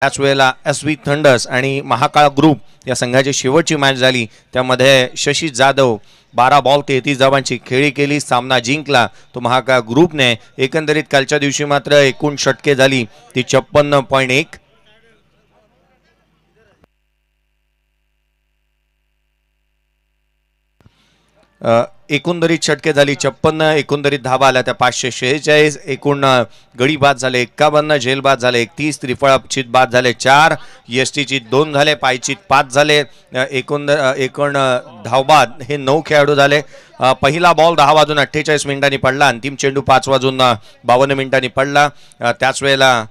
त्याच वेळेला SV thunder's आणि महाकाळ ग्रुप या संघाची शेवटची मॅच झाली, त्यामध्ये शशी जाधव 12 बॉल 33 धावांची खेळी केली, सामना जिंकला तो महाकाळ ग्रुपने। एकंदरीत कालच्या दिवशी मात्र एकूण षटके झाली ती 56.1। एकंदरीत षटके झाली 56, एकंदरीत धावा आल्या त्या 546, एकूण गडी बाद झाले 51, झेल बाद झाले 31, त्रिफळ चित बाद झाले 4, एसटी चित 2 झाले, पायचित 5 झाले, एकूण धावबाद हे 9 खेळाडू झाले। पहिला बॉल 10 वाजून 48 मिनिटांनी पडला, अंतिम चेंडू 5 वाजून 52 मिनिटांनी पडला। त्याच वेळेला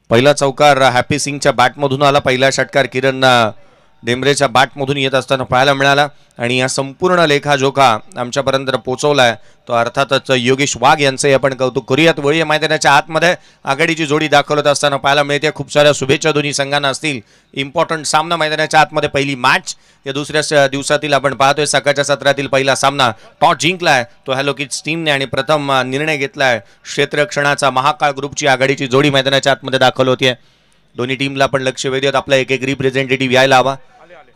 पहिला चौकार हॅपी सिंगच्या बॅटमधून आला, पहिला षटकार किरण डेंबरेच्या बॅटमधून येत असताना पाहायला मिळाला आणि या संपूर्ण लेखाजोखा आमच्यापर्यंत पोहोचवलाय तो अर्थातच योगेश वाघ यांचे आपण कौतुक करूयात। वळीय मैदानाच्या आतमध्ये आघाडीची जोडी दाखवत असताना पाहायला मिळते। खूप साऱ्या शुभेच्छा दोन्ही संघांना असतील। इम्पॉर्टंट सामना मैदानाच्या आतमध्ये पहिली मॅच या दुसऱ्या दिवसातील आपण पाहतोय। सकाळच्या सत्रातील पहिला सामना टॉस जिंकलाय तो हॅलो किड्स टीमने आणि प्रथम निर्णय घेतलाय क्षेत्ररक्षणाचा। महाकाळ ग्रुपची आघाडीची जोडी मैदानाच्या आतमध्ये दाखल होतीये। दोन्ही टीमला आपण लक्ष वेधूयात, आपला एक रिप्रेझेंटेटिव्ह यायला हवा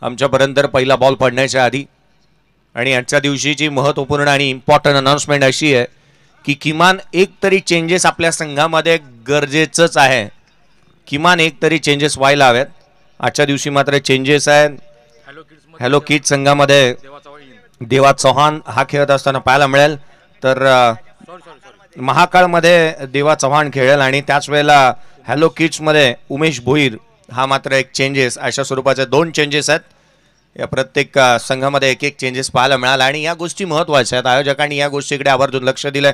आमच्यापर्यंत पहिला बॉल पडण्याच्या आधी। आणि आजच्या दिवशीची महत्त्वपूर्ण आणि इम्पॉर्टंट अनाउन्समेंट अशी आहे की किमान एक तरी चेंजेस आपल्या संघामध्ये गरजेचंच आहे, किमान एक तरी चेंजेस व्हायला हवेत। आजच्या दिवशी मात्र चेंजेस आहेत। हॅलो किड्स संघामध्ये देवा चव्हाण हा खेळत असताना पाहायला मिळेल, तर महाकाळमध्ये देवा चव्हाण खेळेल आणि त्याच वेळेला हॅलो किड्समध्ये उमेश भोईर हा मात्र एक चेंजेस, अशा स्वरूपाचे 2 चेंजेस आहेत। या प्रत्येक संघामध्ये एक चेंजेस पाहायला मिळाला आणि या गोष्टी महत्त्वाच्या आहेत। आयोजकांनी या गोष्टीकडे आवर्जून लक्ष दिलंय।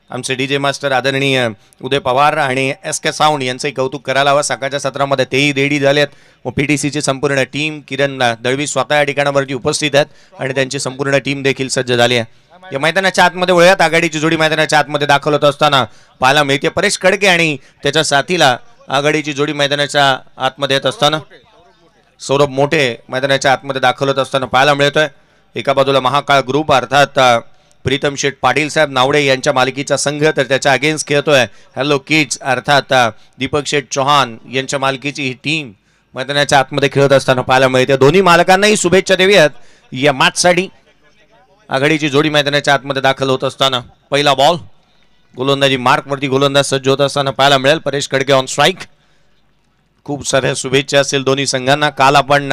आमचे DJ मास्टर आदरणीय उदय पवार आणि SK साऊंड यांचंही कौतुक करायला हवं। सकाळच्या सत्रामध्ये तेही रेडी झालेत व PTCची संपूर्ण टीम, किरण दळवी स्वतः या ठिकाणावरती उपस्थित आहेत आणि त्यांची संपूर्ण टीम देखील सज्ज झाली आहे। या मैदानाच्या आतमध्ये वळूयात, आघाडीची जोडी मैदानाच्या आतमध्ये दाखल होत असताना पाहायला मिळते। परेश खडके आणि त्याच्या साथीला आघाडीची जोडी मैदानाच्या आतमध्ये येत असताना सौरभ मोठे मैदानाच्या आतमध्ये दाखल होत असताना पाहायला मिळतोय। एका बाजूला महाकाळ ग्रुप अर्थात प्रीतम शेठ पाटील साहेब नावडे यांच्या मालकीचा संघ, तर त्याच्या अगेन्स्ट खेळतोय हॅलो किड्स अर्थात दीपक शेठ चौहान यांच्या मालकीची ही टीम मैदानाच्या आतमध्ये खेळत असताना पाहायला मिळते। दोन्ही मालकांनाही शुभेच्छा देऊयात या मॅचसाठी। आघाडीची जोडी मैदानाच्या आतमध्ये दाखल होत असताना पहिला बॉल गोलंदाजी मार्कवरती गोलंदाज सज्ज होत असताना पाहायला मिळेल। Paresh Khadke on strike. खूप साऱ्या शुभेच्छा असेल दोन्ही संघांना। काल आपण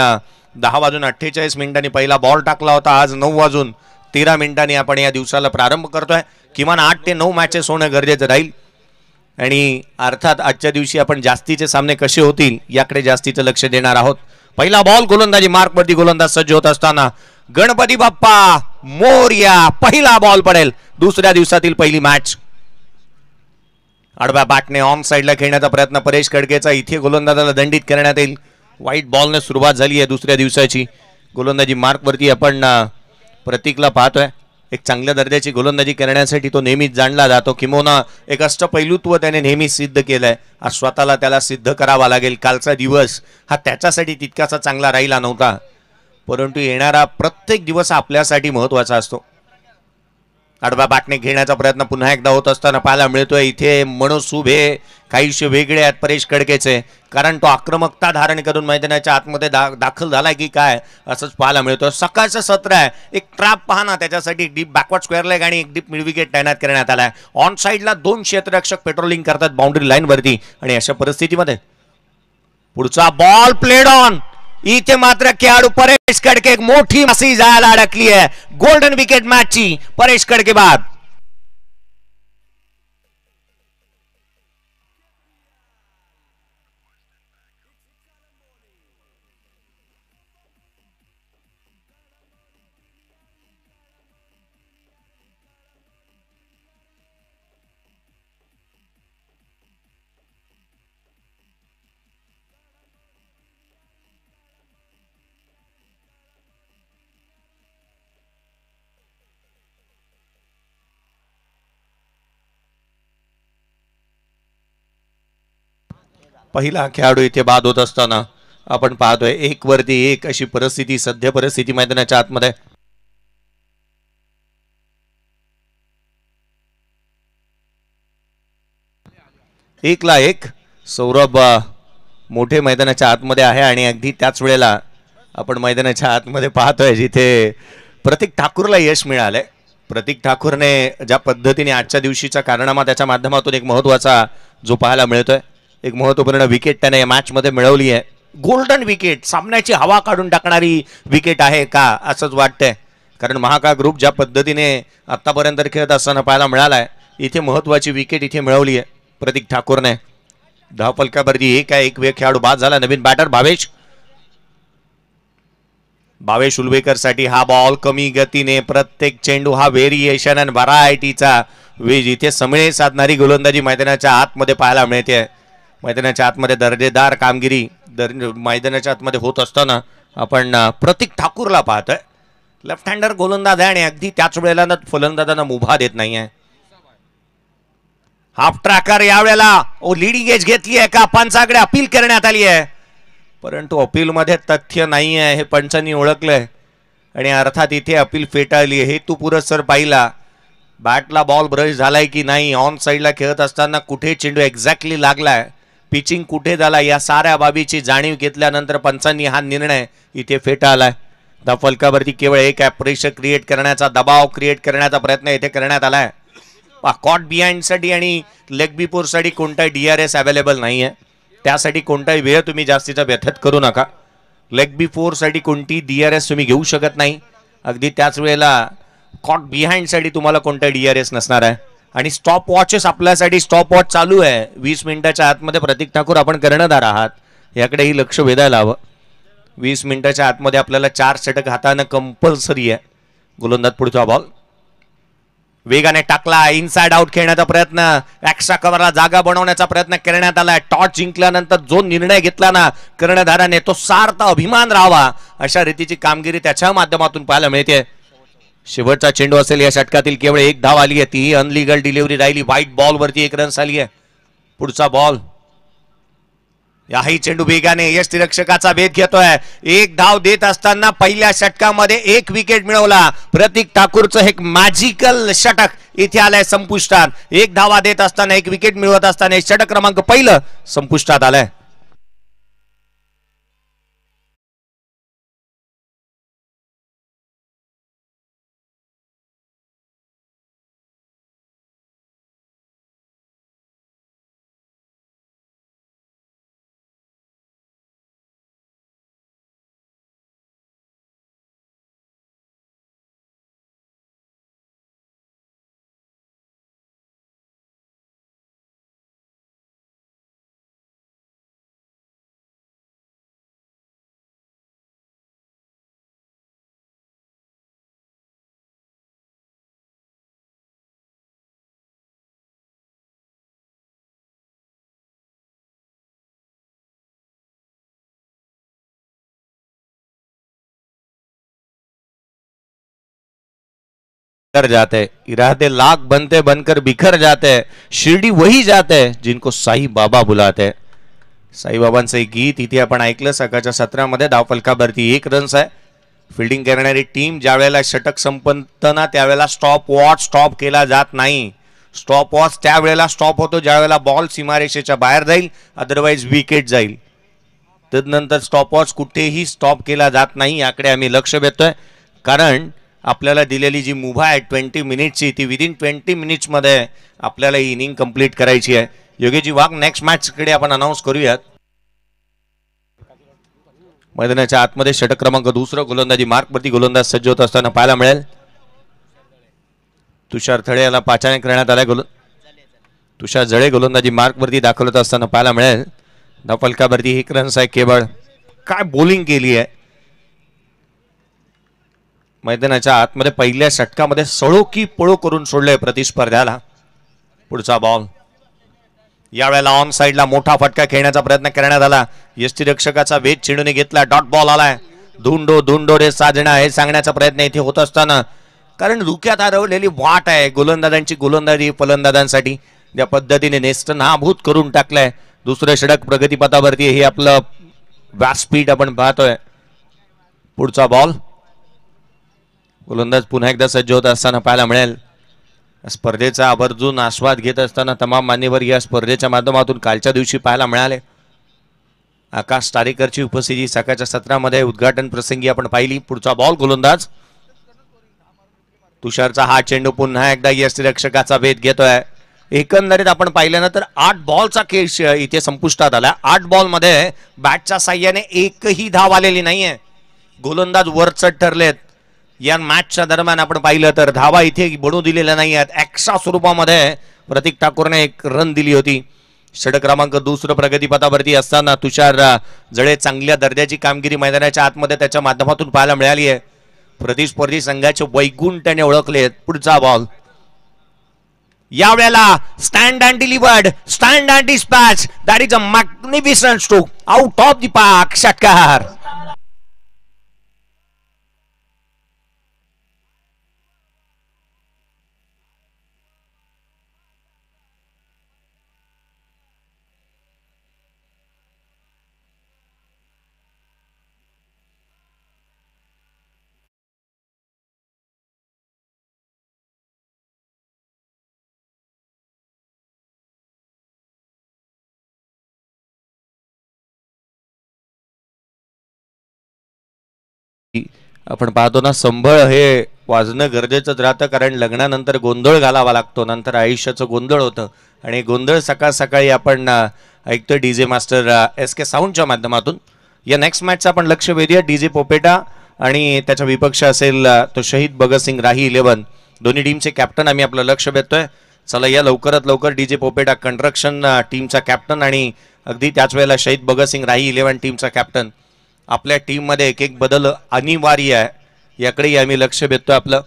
10 वाजून 48 मिनिटांनी पहिला बॉल टाकला होता, आज 9 वाजून 13 मिनिटांनी आपण या दिवसाला प्रारंभ करतोय। किमान 8 ते 9 मॅचेस होणं गरजेचं राहील आणि अर्थात आजच्या दिवशी आपण जास्तीचे सामने कसे होतील याकडे जास्तीचं लक्ष देणार आहोत। पहिला बॉल गोलंदाजी मार्कवरती गोलंदाज सज्ज होत असताना गणपती बाप्पा मोरया, पहिला बॉल पडेल दुसऱ्या दिवसातील पहिली मॅच। आडव्या बॅटने ऑन साइडला खेळण्याचा प्रयत्न परेश खडकेचा, इथे गोलंदाजाला दंडित करण्यात येईल। व्हाईट बॉलने सुरुवात झाली आहे दुसऱ्या दिवसाची। गोलंदाजी मार्कवरती आपण प्रतीकला पाहतोय। एक चांगल्या दर्जाची गोलंदाजी करण्यासाठी तो नेहमीच जाणला जातो, किंवा एक अष्टपैलुत्व त्याने नेहमी सिद्ध केलंय। आज स्वतःला त्याला सिद्ध करावा लागेल। कालचा दिवस हा त्याच्यासाठी तितकासा चांगला राहिला नव्हता, परंतु येणारा प्रत्येक दिवस आपल्यासाठी महत्त्वाचा असतो। आडव्या बॅटने घेण्याचा प्रयत्न पुन्हा एकदा होत असताना पाहायला मिळतोय। इथे मनोसूब हे काहीशे वेगळे आहेत परेश खडकेचे, कारण तो आक्रमकता धारण करून मैदानाच्या आतमध्ये दाखल झालाय की काय असंच पाहायला मिळतोय। सकाळचं सत्र आहे, एक ट्रॅप पहा ना, त्याच्यासाठी एक डीप बॅकवर्ड स्क्वेअर लेग आणि एक डीप मिड विकेट तैनात करण्यात आलाय। ऑन साइडला 2 क्षेत्ररक्षक पेट्रोलिंग करतात बाउंड्री लाईन वरती आणि अशा परिस्थितीमध्ये पुढचा बॉल प्लेड ऑन, इथे मात्र खेळाडू परेश खडके एक मोठी मासी जायला अडकली आहे। गोल्डन विकेट मॅचची परेश खडके बाद। पहिला खेळाडू इथे बाद होत असताना आपण पाहतोय 1 वरती 1 अशी परिस्थिती, सध्या परिस्थिती मैदानाच्या आतमध्ये। 1-1. सौरभ मोठे मैदानाच्या आतमध्ये आहे आणि अगदी त्याच वेळेला आपण मैदानाच्या आतमध्ये पाहतोय जिथे प्रतीक ठाकूरला यश मिळालंय. प्रतीक ठाकूरने ज्या पद्धतीने आजच्या दिवशीच्या कारनामा त्याच्या माध्यमातून एक महत्त्वाचा जो पाहायला मिळतोय, एक महत्त्वपूर्ण विकेट त्याने या मॅचमध्ये मिळवली आहे. गोल्डन विकेट, सामन्याची हवा काढून टाकणारी विकेट आहे का असंच वाटतंय. कारण महाकाळ ग्रुप ज्या पद्धतीने आतापर्यंत खेळत असताना पाहायला मिळालाय, इथे महत्त्वाची विकेट इथे मिळवली आहे प्रतीक ठाकूरने. धावफलकावरती 1 वेळ खेळाडू बाद झाला. नवीन बॅटर भावेश उलवेकर साठी हा बॉल कमी गतीने, प्रत्येक चेंडू हा व्हेरिएशन आणि व्हरायटीचा वेज इथे समळे साधणारी गोलंदाजी मैदानाच्या आतमध्ये पाहायला मिळते. मैदानाच्या आतमध्ये दर्जेदार कामगिरी मैदानाच्या आतमध्ये होत असताना आपण प्रतीक ठाकूरला पाहतोय. लेफ्ट हँडर गोलंदाज आहे आणि अगदी त्याच वेळेला फलंदाजांना मुभा देत नाहीये. हाफ ट्रॅकर यावेळेला लीडिंग एज घेतली आहे का, पंचाकडे अपील करण्यात आली आहे, परंतु अपीलमध्ये तथ्य नाही आहे हे पंचांनी ओळखलंय आणि अर्थात इथे अपील फेटाळली. हे तू पुरस्सर पाहिला, बॅटला बॉल ब्रश झालाय की नाही, ऑन साईडला खेळत असताना कुठे चेंडू एक्झॅक्टली लागलाय, पिचिंग कुठे झाला, या साऱ्या बाबीची जाणीव घेतल्यानंतर पंचांनी हा निर्णय इथे फेटाळलाय. धावफलकावरती केवळ एक प्रेशर क्रिएट करण्याचा, दबाव क्रिएट करण्याचा प्रयत्न इथे करण्यात आलाय. कॉट बिहाइंड साठी आणि लेग बिफोर साठी कोणताही DRS अवेलेबल नाहीये, त्यासाठी कोणताही वेळ तुम्ही जास्तीचा व्यथित करू नका. लेग बिफोर साठी कोणती DRS तुम्ही घेऊ शकत नाही. अगदी त्याच वेळेला कॉट बिहाइंड साठी तुम्हाला कोणता DRS नसणार आहे. आणि स्टॉप वॉचेस आपल्यासाठी स्टॉप वॉच चालू आहे 20 मिनिटाच्या आतमध्ये. प्रतीक ठाकूर आपण कर्णधार आहात, याकडेही लक्ष वेधायला हवं. 20 मिनिटाच्या आतमध्ये आपल्याला 4 षटक हाताळणं कंपल्सरी आहे. गोलंदाज पुढचा बॉल वेगाने टाकला, इनसाइड आउट खेळण्याचा प्रयत्न, एक्स्ट्रा कव्हरला जागा बनवण्याचा प्रयत्न करण्यात आला. टॉस जिंकल्यानंतर जो निर्णय घेतला ना कर्णधाराने, तो सार्थ अभिमान राहावा अशा रीतीची कामगिरी त्याच्या माध्यमातून पाहायला मिळते. शेवटचा चेंडू असेल या षटकातील, केवळ 1 धाव आली आहे, ती अनलिगल डिलिव्हरी राहिली. व्हाईट बॉल वरती 1 रन आली आहे. पुढचा बॉल, याही चेंडू वेगाने यष्टिरक्षकाचा भेद घेतोय. 1 धाव देत असताना पहिल्या षटकामध्ये 1 विकेट मिळवला. प्रतीक ठाकूरचं एक मॅजिकल षटक इथे आलंय संपुष्टात. 1 धावा देत असताना 1 विकेट मिळवत असताना षटक क्रमांक 1 संपुष्टात आलंय. कर जाते, इरादे लाख बनते बनकर बिखर जाते, शिर्डी वही जाते जिनको साई बाबा बुलाते. साईबाबांचं एक गीत इथे आपण ऐकलं सकाळच्या सत्रामध्ये. धावफलकावरती 1 रन्स आहे. फिल्डिंग करणारी टीम ज्या वेळेला षटक संपतना त्यावेळेला स्टॉप वॉच स्टॉप केला जात नाही. स्टॉप वॉच त्यावेळेला स्टॉप होतो ज्या वेळेला बॉल सीमारेषेच्या बाहेर जाईल, अदरवाईज विकेट जाईल. तदनंतर स्टॉप वॉच कुठेही स्टॉप केला जात नाही, याकडे आम्ही लक्ष देतोय. कारण आपल्याला दिलेली जी मुभा आहे 20 मिनिटची, ती विदिन 20 मिनिट्समध्ये आपल्याला ही इनिंग कंप्लीट करायची आहे. योगेशजी वाघ नेक्स्ट मॅचकडे आपण अनाऊन्स करूयात. मैदानाच्या आतमध्ये षटक क्रमांक 2 गोलंदाजी मार्कवरती गोलंदाज सज्ज होत असताना पाहायला मिळेल. तुषार थळे याला पाचारण करण्यात आलाय. तुषार जळे गोलंदाजी मार्कवरती दाखवत असताना पाहायला मिळेल. धावफलकावरती 1 रन्स आहे केवळ. काय बॉलिंग केली आहे. मैदानाच्या आतमध्ये पहिल्या षटकामध्ये सळो की पळो करून सोडले प्रतिस्पर्ध्याला. पुढचा बॉल, यावेळेला ऑन साइडला मोठा फटका खेळण्याचा प्रयत्न करण्यात आला. यष्टिरक्षकाचा वेध चेंडूने घेतला. डॉट बॉल आलाय. धुंडो धुंडो रे साजना हे सांगण्याचा प्रयत्न इथे होत असताना, कारण धुक्यात हरवलेली वाट आहे गोलंदाजांची, गोलंदाजी फलंदाजांसाठी ज्या पद्धतीने नेस्तनाबूत करून टाकलाय. दुसरं षटक प्रगतीपथावरती हे आपलं व्यासपीठ आपण पाहतोय. पुढचा बॉल, गोलंदाज पुन्हा एकदा सज्ज होत असताना पाहायला मिळेल. स्पर्धेचा आवर्जून आस्वाद घेत असताना तमाम मान्यवर या स्पर्धेच्या माध्यमातून कालच्या दिवशी पाहायला मिळाले. आकाश तारेकरची उपस्थिती सकाळच्या सत्रामध्ये उद्घाटन प्रसंगी आपण पाहिली. पुढचा बॉल गोलंदाज तुषारचा हा चेंडू पुन्हा एकदा यष्टिरक्षकाचा भेद घेतोय. एकंदरीत आपण पाहिल्यानंतर 8 बॉलचा खेळ इथे संपुष्टात आला. 8 बॉल मध्ये बॅटच्या साह्याने एकही धाव आलेली नाहीये. गोलंदाज वरचढ ठरलेत. या मॅचच्या दरम्यान आपण पाहिलं तर धावा इथे बनवू दिलेल्या नाही आहेत. एक्स्ट्रा स्वरूपामध्ये प्रतीक ठाकूरने एक रन दिली होती. षटक क्रमांक 2 प्रगतीपथावरती असताना तुषार जडे चांगल्या दर्जाची कामगिरी मैदानाच्या आतमध्ये त्याच्या माध्यमातून पाहायला मिळाली आहे. प्रतिस्पर्धी संघाचे वैकुंठाने ओळखले. पुढचा बॉल यावेळेला stand and delivered, stand and dispatch. That is a magnificent stroke out of the park. षटकार. आपण पाहतो ना, संभळ हे वाजणं गरजेचंच राहतं, कारण लग्नानंतर गोंधळ घालावा लागतो. नंतर आयुष्याचं गोंधळ होतं आणि गोंधळ सकाळ सकाळी आपण ऐकतोय डीजे मास्टर SK साऊंडच्या माध्यमातून. या नेक्स्ट मॅचचं आपण लक्ष वेधूया. डीजे पोपेटा आणि त्याचा विपक्ष असेल तो शहीद भगतसिंग राही 11. दोन्ही टीमचे कॅप्टन आम्ही आपलं लक्ष वेधतोय. चला या लवकरात लवकर डीजे पोपेटा कंस्ट्रक्शन टीमचा कॅप्टन आणि अगदी त्याच वेळेला शहीद भगतसिंग राही 11 टीमचा कॅप्टन. आपल्या टीममध्ये एक एक बदल अनिवार्य आहे, याकडेही आम्ही लक्ष वेधतोय आपलं.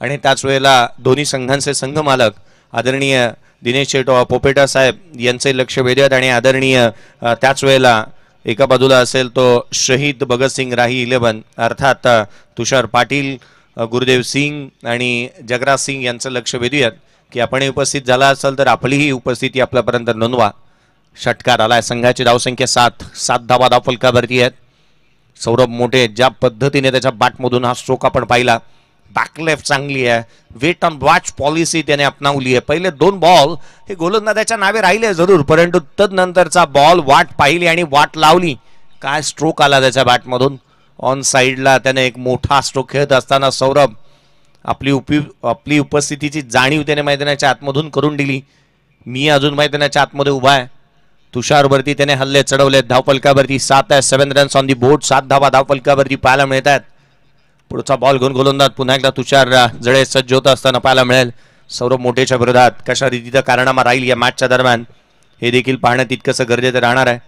आणि त्याच वेळेला दोन्ही संघांचे संघ मालक आदरणीय दिनेश पोपेटा साहेब यांचे लक्ष वेधूयात. आणि आदरणीय त्याच वेळेला एका बाजूला असेल तो शहीद भगतसिंग राही 11 अर्थात तुषार पाटील, गुरुदेव सिंग आणि जगराज सिंग यांचं लक्ष वेधूयात की आपण उपस्थित झाला असेल तर आपलीही उपस्थिती आपल्यापर्यंत नोंदवा. षटकार आलाय. संघाची धावसंख्या 7 धावा धावफलकावरती आहेत. सौरभ मोठे ज्या पद्धतीने त्याच्या बॅटमधून हा स्ट्रोक आपण पाहिला, बॅक लेफ्ट चांगली आहे. वेट ऑन वॉच पॉलिसी त्याने अपनावली आहे. पहिले 2 बॉल हे गोलंदाजाच्या नावे राहिले जरूर, परंतु तदनंतरचा बॉल वाट पाहिली आणि वाट लावली. काय स्ट्रोक आला त्याच्या बॅटमधून. ऑन साईडला त्याने एक मोठा स्ट्रोक खेळत असताना सौरभ आपली उपस्थितीची जाणीव त्याने मैदानाच्या आतमधून करून दिली. मी अजून मैदानाच्या आतमध्ये उभा आहे. तुषारवरती त्याने हल्ले चढवले. धावफलकावरती 7 रन्स ऑन दी बोर्ड. 7 धावा धावफलकावरती पाहायला मिळतात. पुढचा बॉल घेऊन गोलंदाज पुन्हा एकदा तुषार जडे सज्ज होत असताना पाहायला मिळेल. सौरभ मोठेच्या विरोधात कशा रीतीचा कारनामा राहील या मॅचच्या दरम्यान हे देखील पाहणं तितकंसं गरजेचं राहणार आहे.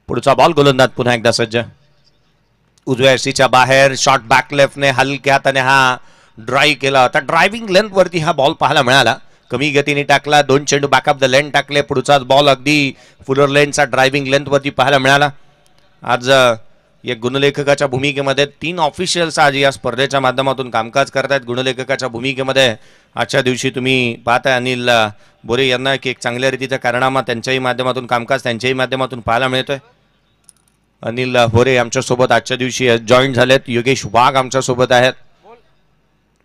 पुढचा बॉल गोलंदाज पुन्हा एकदा सज्ज. उजव्या यष्टीच्या बाहेर शॉर्ट बॅक लेफ्टने हलक्या हाताने हा ड्राईव्ह केला होता. ड्रायव्हिंग लेंथ वरती हा बॉल पाहायला मिळाला. कमी गतीने टाकला. 2 चेंडू बॅकअप द लेंथ टाकले. पुढचाच बॉल अगदी फुलर लेनचा ड्रायव्हिंग लेंथ वरती पाहायला मिळाला. आज या गुणलेखकाच्या भूमिकेमध्ये 3 ऑफिशियल्स आज या स्पर्धेच्या माध्यमातून कामकाज करतायत. गुणलेखकाच्या भूमिकेमध्ये आजच्या दिवशी तुम्ही पाहताय अनिल बोरे यांना की एक चांगल्या रीतीचा कारनामा त्यांच्याही माध्यमातून कामकाज त्यांच्याही माध्यमातून पाहायला मिळतोय. अनिल बोरे आमच्यासोबत आजच्या दिवशी जॉईन झालेत. योगेश वाघ आमच्यासोबत आहेत.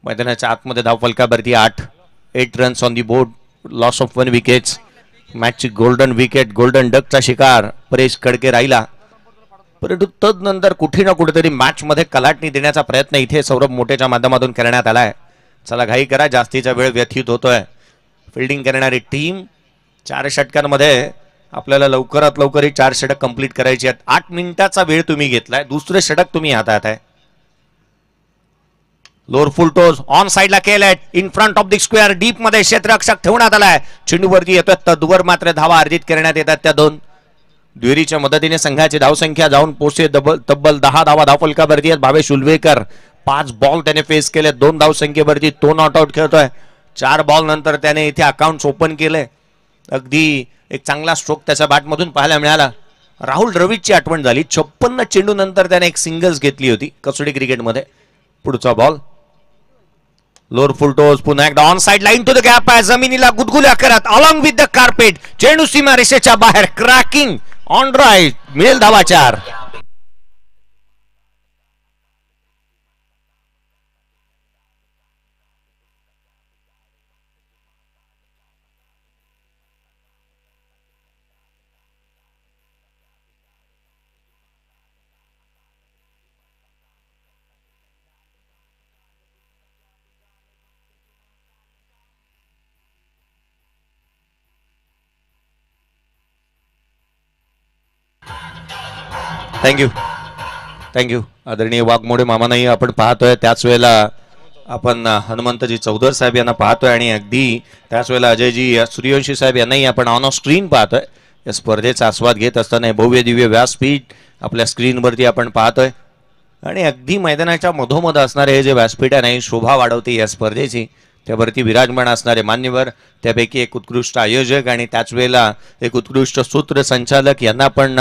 मैदानाच्या आतमध्ये धावफलकावरती 8 runs on the board. Loss of 1 wickets. मॅचची गोल्डन विकेट, गोल्डन डकचा शिकार परेश कडके राहिला. परंतु तदनंतर कुठे ना कुठेतरी मॅच मध्ये कलाटणी देण्याचा प्रयत्न इथे सौरभ मोठेच्या माध्यमातून करण्यात आलाय. चला घाई करा, जास्तीचा वेळ व्यतीत होतोय. फिल्डिंग करणारी टीम 4 षटकांमध्ये आपल्याला लवकरात लवकर ही 4 षटक कंप्लीट करायची आहेत. 8 मिनिटाचा वेळ तुम्ही घेतलाय. दुसरे षटक तुम्ही हातात आहे. लोअर फुल टोज ऑन साइडला केलंय. In front of the square deep मध्ये क्षेत्ररक्षक ठेवण्यात आलाय. चेंडूवरती येतोय. तद्वर मात्र धावा अर्जित करण्यात येतात. त्या 2 दुहेरीच्या मदतीने संघाची धावसंख्या जाऊन पोहोचते तब्बल 10 धावा धावफलकावरती आहेत. भावेश उलवेकर 5 बॉल त्याने फेस केले. 2 धावसंख्येवरती तो नॉट आउट खेळतोय. 4 बॉल नंतर त्याने इथे अकाउंट ओपन केले. अगदी एक चांगला स्ट्रोक त्याच्या बॅटमधून पाहायला मिळाला. राहुल द्रविडची आठवण झाली. 56 चेंडू नंतर त्याने एक सिंगल्स घेतली होती कसोटी क्रिकेटमध्ये. पुढचा बॉल लोअर फुल टोज पुन्हा एकदा on side line to the gap आहे. जमिनीला गुदगुल्या करत अलॉंग विथ द कार्पेट चेंडू सीमा रेषेच्या बाहेर क्रॅकिंग ऑन ड्राईव्ह मिळेल धावा 4. थँक्यू थँक्यू आदरणीय वाघमोडे मामानाही आपण पाहतोय. त्याच वेळेला आपण हनुमंतजी चौधर साहेब यांना पाहतोय आणि अगदी त्याच वेळेला अजयजी सूर्यवंशी साहेब यांनाही आपण ऑन स्क्रीन पाहतोय. या स्पर्धेचा आस्वाद घेत असताना भव्य दिव्य व्यासपीठ आपल्या स्क्रीनवरती आपण पाहतोय आणि अगदी मैदानाच्या मधोमध असणारे हे जे व्यासपीठ आहे नाही शोभा वाढवते या स्पर्धेची. त्यावरती विराजमान असणारे मान्यवर, त्यापैकी एक उत्कृष्ट आयोजक आणि त्याच वेळेला एक उत्कृष्ट सूत्रसंचालक यांना आपण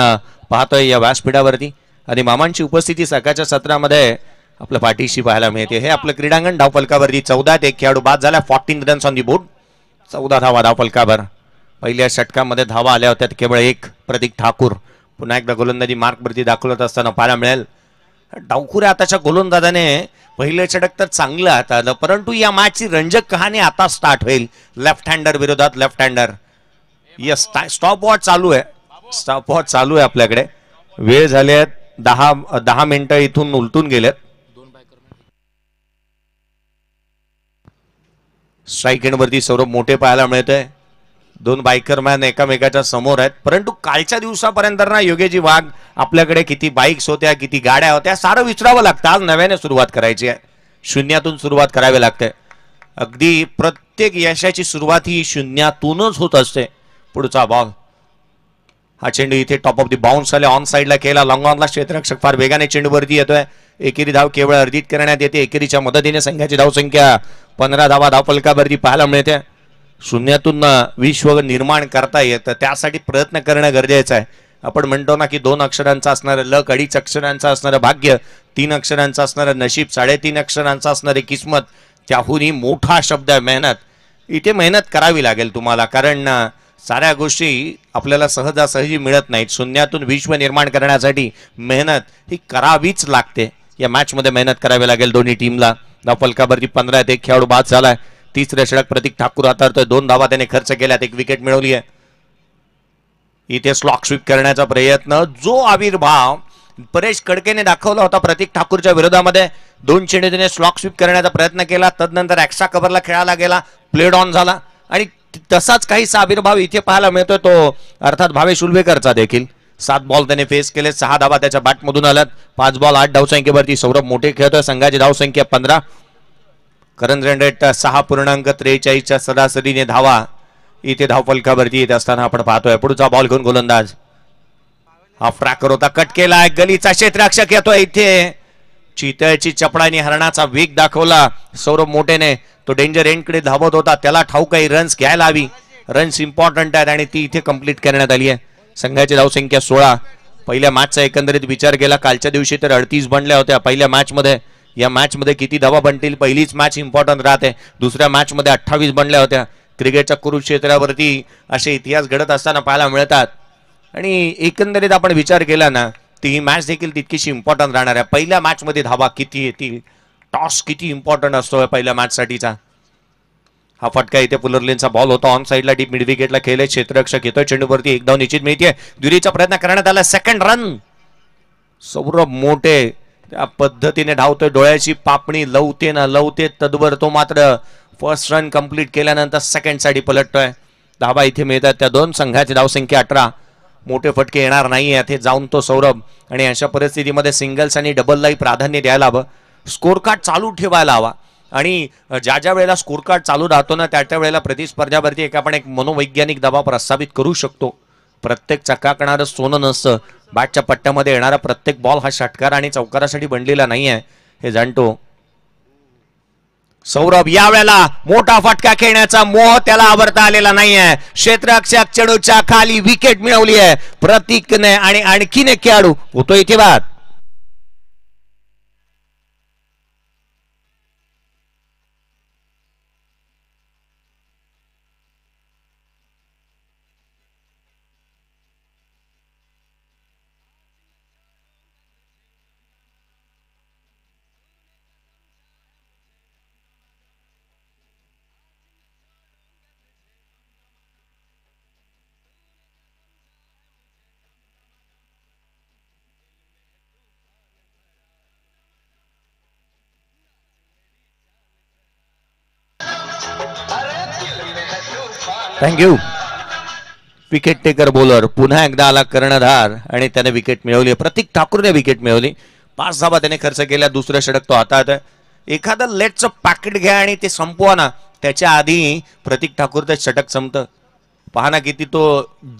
पाहतोय या व्यासपीठावरती. आणि मामांची उपस्थिती सकाळच्या सत्रामध्ये आपल्या पाठीशी पाहायला मिळते. हे आपलं क्रीडांगण धावफलकावरती 14 एक खेळाडू बाद झाला. 14 रन्स ऑन दी बोर्ड. 14 धावा धावफलकावर. पहिल्या षटकामध्ये धावा आल्या होत्या केवळ एक. प्रतीक ठाकूर पुन्हा एकदा गोलंदाजी मार्कवरती दाखवत असताना पाहायला मिळेल. डावखुऱ्या आताच्या गोलंदाजाने पहिले षटक तर चांगलं हाताळलं, परंतु या मॅचची रंजक कहाणी आता स्टार्ट होईल. लेफ्ट हँडर विरोधात लेफ्ट हँडर. यस, स्टॉप वॉच चालू आहे. स्टॉप वॉच चालू आहे आपल्याकडे. वेळ झाली आहे 10 मिनिटं इथून उलटून गेलेत. स्ट्राईक एंडवरती सौरभ मोठे पाहायला मिळतंय. दोन बायकर मॅन एकामेकाच्या समोर आहेत, परंतु कालच्या दिवसापर्यंत ना योगेजी वाघ आपल्याकडे किती बाईक्स होत्या, किती गाड्या होत्या, सारं विचारावं लागतं. आज नव्याने सुरुवात करायची आहे. शून्यातून सुरुवात करावी लागते. अगदी प्रत्येक यशाची सुरुवात ही शून्यातूनच होत असते. पुढचा बॉल. हा चेंडू इथे टॉप ऑफ द बाउन्स आले. ऑन साइडला केला. लॉंग ऑनला क्षेत्ररक्षक फार वेगाने चेंडूवरती येतोय. एकेरी धाव केवळ अर्जित करण्यात येते. एकेरीच्या मदतीने संघाची धावसंख्या 15 धावा धावफलकावरती पाहायला मिळते. शून्यातून विश्व निर्माण करता येतं, त्यासाठी प्रयत्न करणं गरजेचं आहे. आपण म्हणतो ना की 2 अक्षरांचा असणारं लक, 2.5 अक्षरांचा असणारं भाग्य, 3 अक्षरांचा असणारं नशीब, 3.5 अक्षरांचा असणारी किस्मत, त्याहूनही मोठा शब्द आहे मेहनत. इथे मेहनत करावी लागेल तुम्हाला, कारण साऱ्या गोष्टी आपल्याला सहजासहजी मिळत नाहीत. शून्यातून विश्व निर्माण करण्यासाठी मेहनत ही करावीच लागते. या मॅचमध्ये मेहनत करावी लागेल दोन्ही टीमला. धावफलकावरती 15 एक खेळाडू बाद झालाय. तिसरे षटक प्रतीक ठाकूर हाताळतोय. 2 धावा त्याने खर्च केल्यात. 1 विकेट मिळवली आहे. इथे स्लॉक स्वीप करण्याचा प्रयत्न, जो आविर्भाव परेश कडकेने दाखवला होता प्रतीक ठाकूरच्या विरोधामध्ये. 2 चेंडू त्याने स्लॉक स्वीप करण्याचा प्रयत्न केला. तदनंतर एक्स्ट्रा कव्हरला खेळायला गेला. प्लेड ऑन झाला आणि तसाच काहीसा आविर्भाव इथे पाहायला मिळतोय, तो अर्थात भावेश उलवेकरचा देखील. 7 बॉल त्याने फेस केले. 6 धावा त्याच्या बॅटमधून आल्यात. 5 बॉल 8 धावसंख्येवरती सौरभ मोठे खेळतोय. संघाची धावसंख्या 15. करंट रन रेट 6.43च्या सरासरीने धावा इथे धावफलकावरती येत असताना आपण पाहतोय. पुढचा बॉल घेऊन गोलंदाज. हा फ्रॅकर होता, कट केला. गलीचा क्षेत्ररक्षक येतोय. इथे चितळची चपडाने हरणाचा वेग दाखवला सौरभ मोठेने. तो डेंजर एंडकडे धावत होता. त्याला ठाऊक काही रन्स घ्यायला हवी. रन्स इम्पॉर्टंट आहेत आणि ती इथे कंप्लीट करण्यात आली आहे. संघाची धावसंख्या 16. पहिल्या मॅचचा एकंदरीत विचार केला, कालच्या दिवशी तर 38 बनल्या होत्या पहिल्या मॅचमध्ये. या मॅचमध्ये किती धावा बनतील, पहिलीच मॅच इम्पॉर्टंट राहते. दुसऱ्या मॅचमध्ये 28 बनल्या होत्या. क्रिकेटच्या कुरुक्षेत्रावरती असे इतिहास घडत असताना पाहायला मिळतात. आणि एकंदरीत आपण विचार केला ना, ती ही मॅच देखील तितकीशी इम्पॉर्टंट राहणार आहे. पहिल्या मॅचमध्ये धावा किती येतील, टॉस किती इम्पॉर्टंट असतो पहिल्या मॅचसाठीचा. हा फटका इथे पुलरलेनचा बॉल होता. ऑन साइडला डीप मिड विकेटला खेळले. क्षेत्ररक्षक येतोय. चेंडूवरती 1 धाव निश्चित मिळते. दुरीचा प्रयत्न करण्यात आला. Second run. सौरभ मोठे त्या पद्धतीने धावतोय. डोळ्याची पापणी लवते ना लवते तद्वर तो मात्र फर्स्ट रन कंप्लीट केल्यानंतर सेकंड साठी पलटतोय. धावा इथे मिळतात. त्या 2 संघाची धावसंख्या 18. मोठे फटके येणार नाही याथे जाऊन तो सौरभ. आणि अशा परिस्थितीमध्ये सिंगल्स आणि डबललाही प्राधान्य द्यायला हवं. स्कोर कार्ड चालू ठेवायला हवा. आणि ज्या वेळेला स्कोर कार्ड चालू राहतो ना, त्या वेळेला प्रतिस्पर्ध्यावरती आपण एक मनोवैज्ञानिक दबाव प्रस्थापित करू शकतो. प्रत्येक चकाकणारं सोनं नसतं. बॅटच्या पट्ट्यामध्ये येणारा प्रत्येक बॉल हा षटकार आणि चौकारासाठी बनलेला नाही आहे, हे जाणतो सौरभ. यावेळेला मोठा फटका खेळण्याचा मोह त्याला आवरता आलेला नाहीये. क्षेत्ररक्षक चेंडूच्या खाली विकेट मिळवली आहे प्रतीकने. आणि आणखीन एक खेळाडू होतो इथे बाद. थँक्यू. विकेट टेकर बॉलर पुन्हा एकदा आला कर्णधार आणि त्याने विकेट मिळवली. प्रतीक ठाकूरने विकेट मिळवली. 5 धावा त्याने खर्च केल्या. दुसरं षटक तो हातात आहे. एखादं लेटचं पॅकेट घ्या आणि ते संपवा ना, त्याच्या आधी प्रतीक ठाकूरचं षटक संपतं. पहा ना किती तो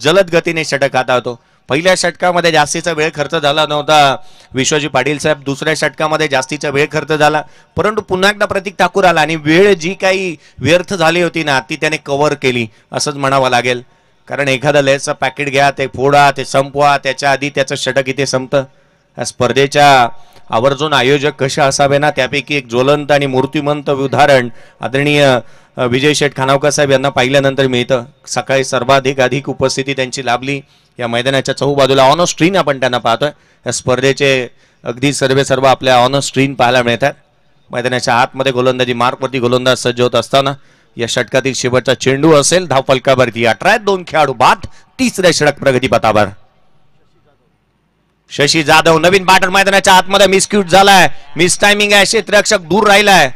जलद गतीने षटक हाताळतो. पहिल्या षटकामध्ये जास्तीचा वेळ खर्च झाला नव्हता विश्वजी पाटील साहेब. दुसऱ्या षटकामध्ये जास्तीचा वेळ खर्च झाला, परंतु पुन्हा एकदा प्रतीक ठाकूर आला आणि वेळ जी काही व्यर्थ झाली होती ना ती त्याने कव्हर केली असंच म्हणावं लागेल. कारण एखादं लेसचं पॅकेट घ्या, ते फोडा, ते संपवा, त्याच्या आधी त्याचं षटक इथे संपतं. या स्पर्धेच्या आवर्जून आयोजक कशा असावे ना, त्यापैकी एक ज्वलंत आणि मूर्तिमंत उदाहरण आदरणीय विजय शेठ खानावकर साहेब यांना पाहिल्यानंतर मिळतं. सकाळी सर्वाधिक उपस्थिती त्यांची लाभली. या मैदानाच्या चहूबाजूला ऑन स्क्रीन आपण त्यांना पाहतोय. या स्पर्धेचे अगदी सर्व आपल्या ऑन स्क्रीन पाहायला मिळतात. मैदानाच्या आतमध्ये गोलंदाजी मार्कवरती गोलंदाज सज्ज होत असताना या षटकातील शेवटचा चेंडू असेल धावफलकावरती. 18 खेळाडू बाद. तिसरे षटक प्रगतीपथावर. शशी जाधव नवीन बॅटर मैदानाच्या आतमध्ये मिसक्यूट झालाय. मिस टायमिंग आहे. क्षेत्ररक्षक दूर राहिलाय.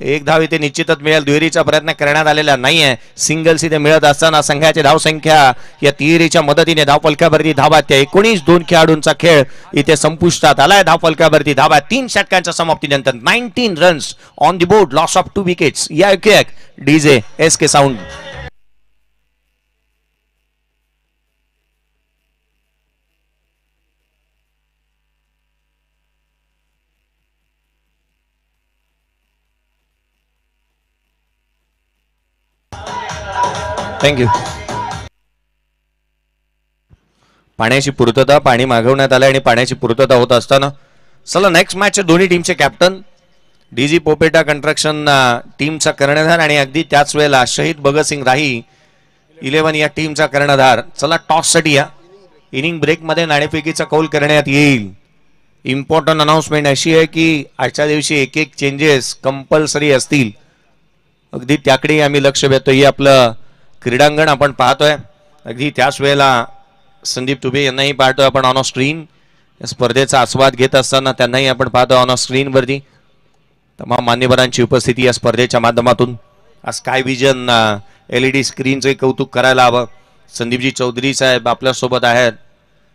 एक धाव इथे निश्चितच मिळेल. दुहेरीचा प्रयत्न करण्यात आलेला नाहीये. सिंगल्स इथे मिळत असताना संघाची धावसंख्या या तिहेरीच्या मदतीने धावफलकावरती धावा त्या 19 खेळाडूंचा खेळ इथे संपुष्टात आलाय. धावफलकावरती धावा 3 षटकांच्या समाप्तीनंतर 19 runs on the board. Loss of 2 wickets. या डीजे एस के साऊंड. थँक्यू. पाण्याची पूर्तता, पाणी मागवण्यात आलं आणि पाण्याची पूर्तता होत असताना चला नेक्स्ट मॅच दोन्ही टीमचे कॅप्टन डीजी पोपेटा कंस्ट्रक्शन टीमचा कर्णधार आणि अगदी त्याच वेळेला शहीद भगतसिंग राही 11 या टीमचा कर्णधार. चला टॉससाठी या. इनिंग ब्रेकमध्ये नाणेफेकीचा कौल करण्यात येईल. इम्पॉर्टंट अनाउन्समेंट अशी आहे की आजच्या दिवशी एक चेंजेस कंपल्सरी असतील. अगदी त्याकडे आम्ही लक्ष देतो. हे आपलं क्रीडांगण आपण पाहतोय. अगदी त्याच वेळेला संदीप तुबे यांनाही पाहतोय आपण ऑन स्क्रीन. स्पर्धेचा आस्वाद घेत असताना त्यांनाही आपण पाहतोय ऑन स्क्रीनवरती. तमाम मान्यवरांची उपस्थिती या स्पर्धेच्या माध्यमातून. स्काय विजन LED स्क्रीनचे कौतुक करायला हवं. संदीपजी चौधरी साहेब आपल्यासोबत आहेत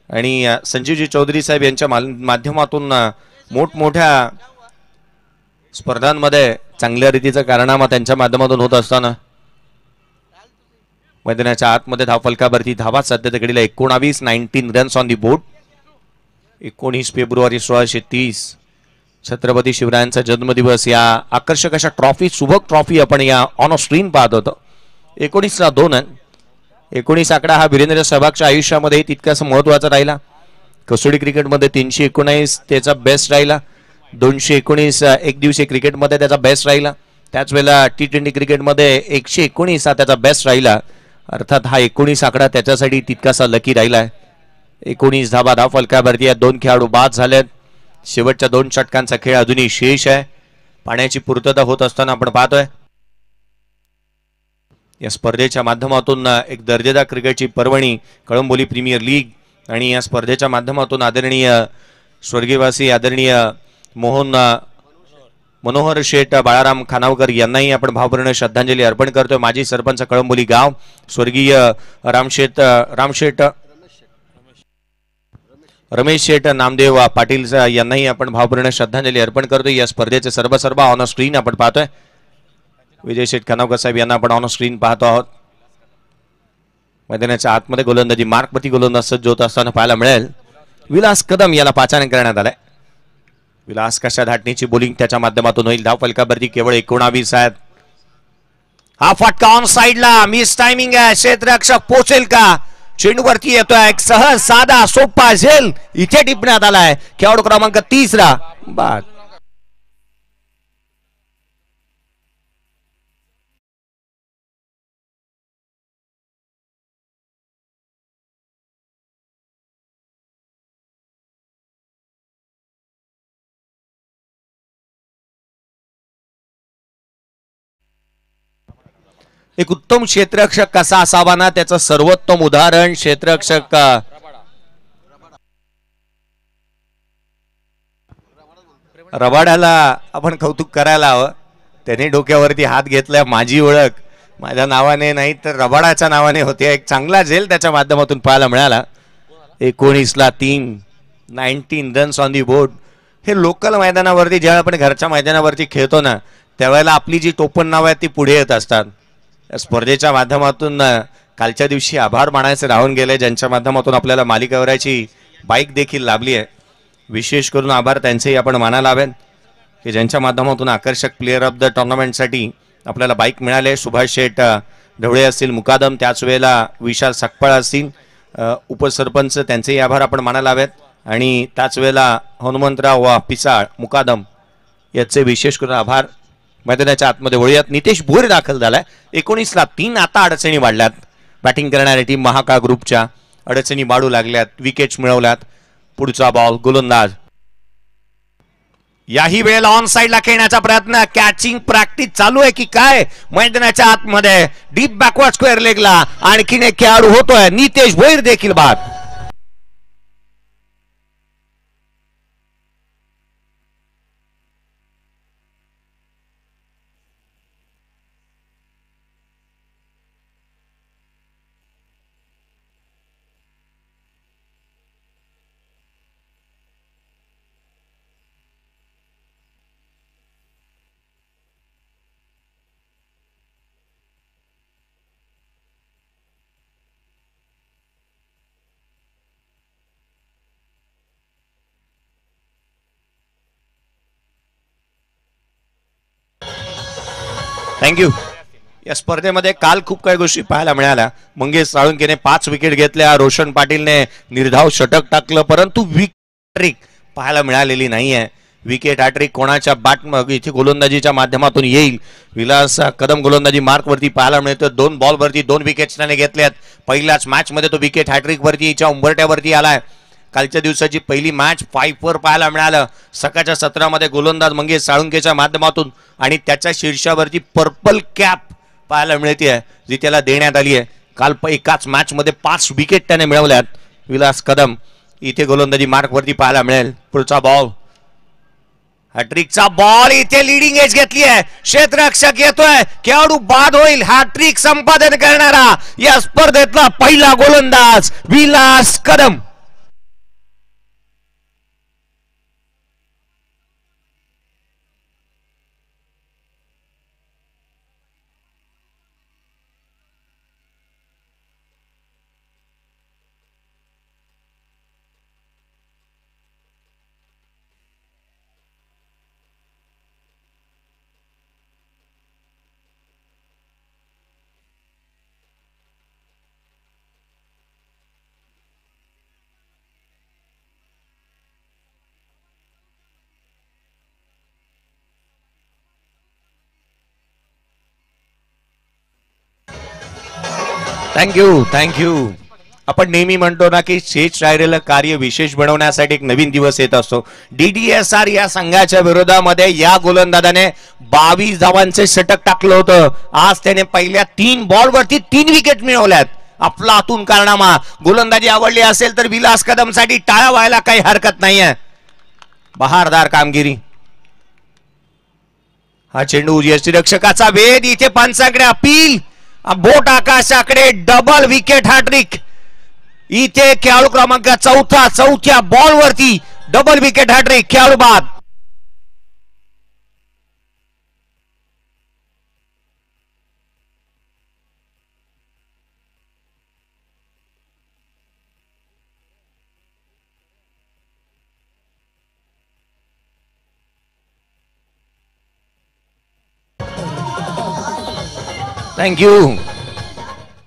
आणि संजीवजी चौधरी साहेब यांच्या माध्यमातून मोठमोठ्या स्पर्धांमध्ये चांगल्या रीतीचा कारनामा त्यांच्या माध्यमातून होत असताना मैदानाच्या आतमध्ये धावफलकावरती धावा सध्या तकडीला 19 runs on the board. 19 February 1630 Chhatrapati शिवरायांचा जन्मदिवस. या आकर्षक अशा ट्रॉफी, सुभग ट्रॉफी आपण या ऑन स्क्रीन पाहत होतो. 19ला 2 19 आकडा हा वीरेंद्र सहवागच्या आयुष्यामध्ये तितकाच महत्वाचा राहिला. कसोटी क्रिकेटमध्ये 319 त्याचा बेस्ट राहिला. 219 एक दिवसीय क्रिकेटमध्ये त्याचा बेस्ट राहिला. त्याच वेळेला T20 क्रिकेटमध्ये 119 हा त्याचा बेस्ट राहिला. अर्थात हा 19 आकडा त्याच्यासाठी तितकासा लकी राहिलाय. 19 धावा धावफलकावरती. 2 खेळाडू बाद झालेत. शेवटच्या 2 षटकांचा खेळ अजूनही शेष आहे. पाण्याची पूर्तता होत असताना आपण पाहतोय या स्पर्धेच्या माध्यमातून एक दर्जेदार क्रिकेटची पर्वणी कळंबोली प्रीमियर लीग आणि या स्पर्धेच्या माध्यमातून आदरणीय स्वर्गीयवासी आदरणीय मनोहर शेठ बाळाराम खानावकर यांनाही आपण भावपूर्ण श्रद्धांजली अर्पण करतोय. माजी सरपंच कळंबोली गाव स्वर्गीय रमेश शेठ नामदेव पाटील यांनाही आपण भावपूर्ण श्रद्धांजली अर्पण करतोय. या स्पर्धेचे सर्व ऑन स्क्रीन आपण पाहतोय. विजय शेठ खानावकर साहेब यांना आपण ऑन स्क्रीन पाहतो आहोत. मैदानाच्या आतमध्ये गोलंदाजी मार्कवरती गोलंदाज सज्ज होत असताना पाहायला मिळेल. विलास कदम याला पाचारण करण्यात आलाय. विलास कशा धाटणीची बोलिंग त्याच्या माध्यमातून होईल. धावफलकावरती केवळ 19 आहेत. हा फटका ऑन साइडला. मिस टायमिंग आहे. क्षेत्ररक्षक पोहोचेल का? चेंडूवरती येतोय. एक सहज साधा सोपा झेल इथे टिपण्यात आलाय. खेळाडू क्रमांक 30 बाद. एक उत्तम क्षेत्ररक्षक कसा असावा ना, त्याचं सर्वोत्तम उदाहरण क्षेत्ररक्षक रबाड्याला आपण कौतुक करायला हवं. त्याने डोक्यावरती हात घेतलाय. माझी ओळख माझ्या नावाने नाही तर रबाडाच्या नावाने होते. एक चांगला झेल त्याच्या माध्यमातून पाहायला मिळाला. 19ला 3, 19 रन्स ऑन दी बोर्ड. हे लोकल मैदानावरती जेव्हा आपण घरच्या मैदानावरती खेळतो ना त्यावेळेला आपली जी टोपण नाव आहेत ती पुढे येत असतात. या स्पर्धेच्या माध्यमातून कालच्या दिवशी आभार मानायचे राहून गेले ज्यांच्या माध्यमातून आपल्याला मालिकावराची बाईक देखील लाभली आहे. विशेष करून आभार त्यांचेही आपण मानायला हवेत की ज्यांच्या माध्यमातून आकर्षक प्लेअर ऑफ द टुर्नामेंटसाठी आपल्याला बाईक मिळाले. सुभाष शेठ ढवळे असतील मुकादम, त्याच वेळेला विशाल सकपाळ असतील उपसरपंच, त्यांचेही आभार आपण मानायला हवेत. आणि त्याच वेळेला हनुमंतराव वा पिसाळ मुकादम याचे विशेष करून आभार. मैदानाच्या आतमध्ये वळूयात. नितेश भोईर दाखल झालाय. 19ला 3. आता अडचणी वाढल्यात. बॅटिंग करणारी टीम महाकाळ ग्रुपच्या अडचणी वाढू लागल्यात. विकेट्स मिळवल्यात. पुढचा बॉल गोलंदाज. याही वेळेला ऑन साइडला खेळण्याचा प्रयत्न. कॅचिंग प्रॅक्टिस चालू आहे की काय मैदानाच्या आतमध्ये. डीप बॅकवर्ड स्क्वेअर लेगला आणखीन एक खेळाडू होतोय. नितेश भोईर देखील बाद. थँक्यू. या स्पर्धेमध्ये काल खूप काही गोष्टी पाहायला मिळाल्या. मंगेश साळुंकेने 5 विकेट घेतल्या. रोशन पाटीलने निर्धाव षटक टाकलं परंतु विकेट पाहायला मिळालेली नाहीये. विकेट हॅट्रिक कोणाच्या बॅट इथे गोलंदाजीच्या माध्यमातून येईल. विलास कदम गोलंदाजी मार्क वरती पाहायला मिळतो. 2 बॉल वरती 2 विकेट्स त्याने घेतल्यात. पहिल्याच मॅच मध्ये तो विकेट हॅट्रिक वरती उंबरट्यावरती आलाय. कालच्या दिवसाची पहिली मॅच 5 वर पाहायला मिळालं. सकाळच्या सत्रामध्ये गोलंदाज मंगेश साळुंकेच्या माध्यमातून आणि त्याच्या शीर्षावरती पर्पल कॅप पाहायला मिळते जी त्याला देण्यात आली आहे. काल एकाच मॅच मध्ये 5 विकेट त्याने मिळवल्यात. विलास कदम इथे गोलंदाजी मार्क वरती पाहायला मिळेल. पुढचा बॉल हॅट्रिकचा बॉल. इथे लिडिंग एज घेतली आहे. क्षेत्ररक्षक येतोय. खेळाडू बाद होईल. हॅट्रिक संपादन करणारा या स्पर्धेतला पहिला गोलंदाज विलास कदम. थँक्यू. आपण नेहमी म्हणतो ना की शेष राहिलेलं कार्य विशेष बनवण्यासाठी एक नवीन दिवस येत असतो. DDSR या संघाच्या विरोधामध्ये या गोलंदाजाने 22 धावांचे षटक टाकलं होतं. आज त्याने पहिल्या 3 बॉलवरती 3 विकेट मिळवल्यात. आपला आतून कारनामा. गोलंदाजी आवडली असेल तर विलास कदमसाठी टाळा व्हायला काही हरकत नाहीये. बहारदार कामगिरी. हा चेंडू यष्टीरक्षकाचा वेध. इथे पंचाकडे अपील. बोट आकाशाकडे. Double wicket hat trick. इथे खेळाडू क्रमांक 4थ्या बॉल वरती डबल विकेट हॅट्रिक. खेळाडू बाद. थँक्यू.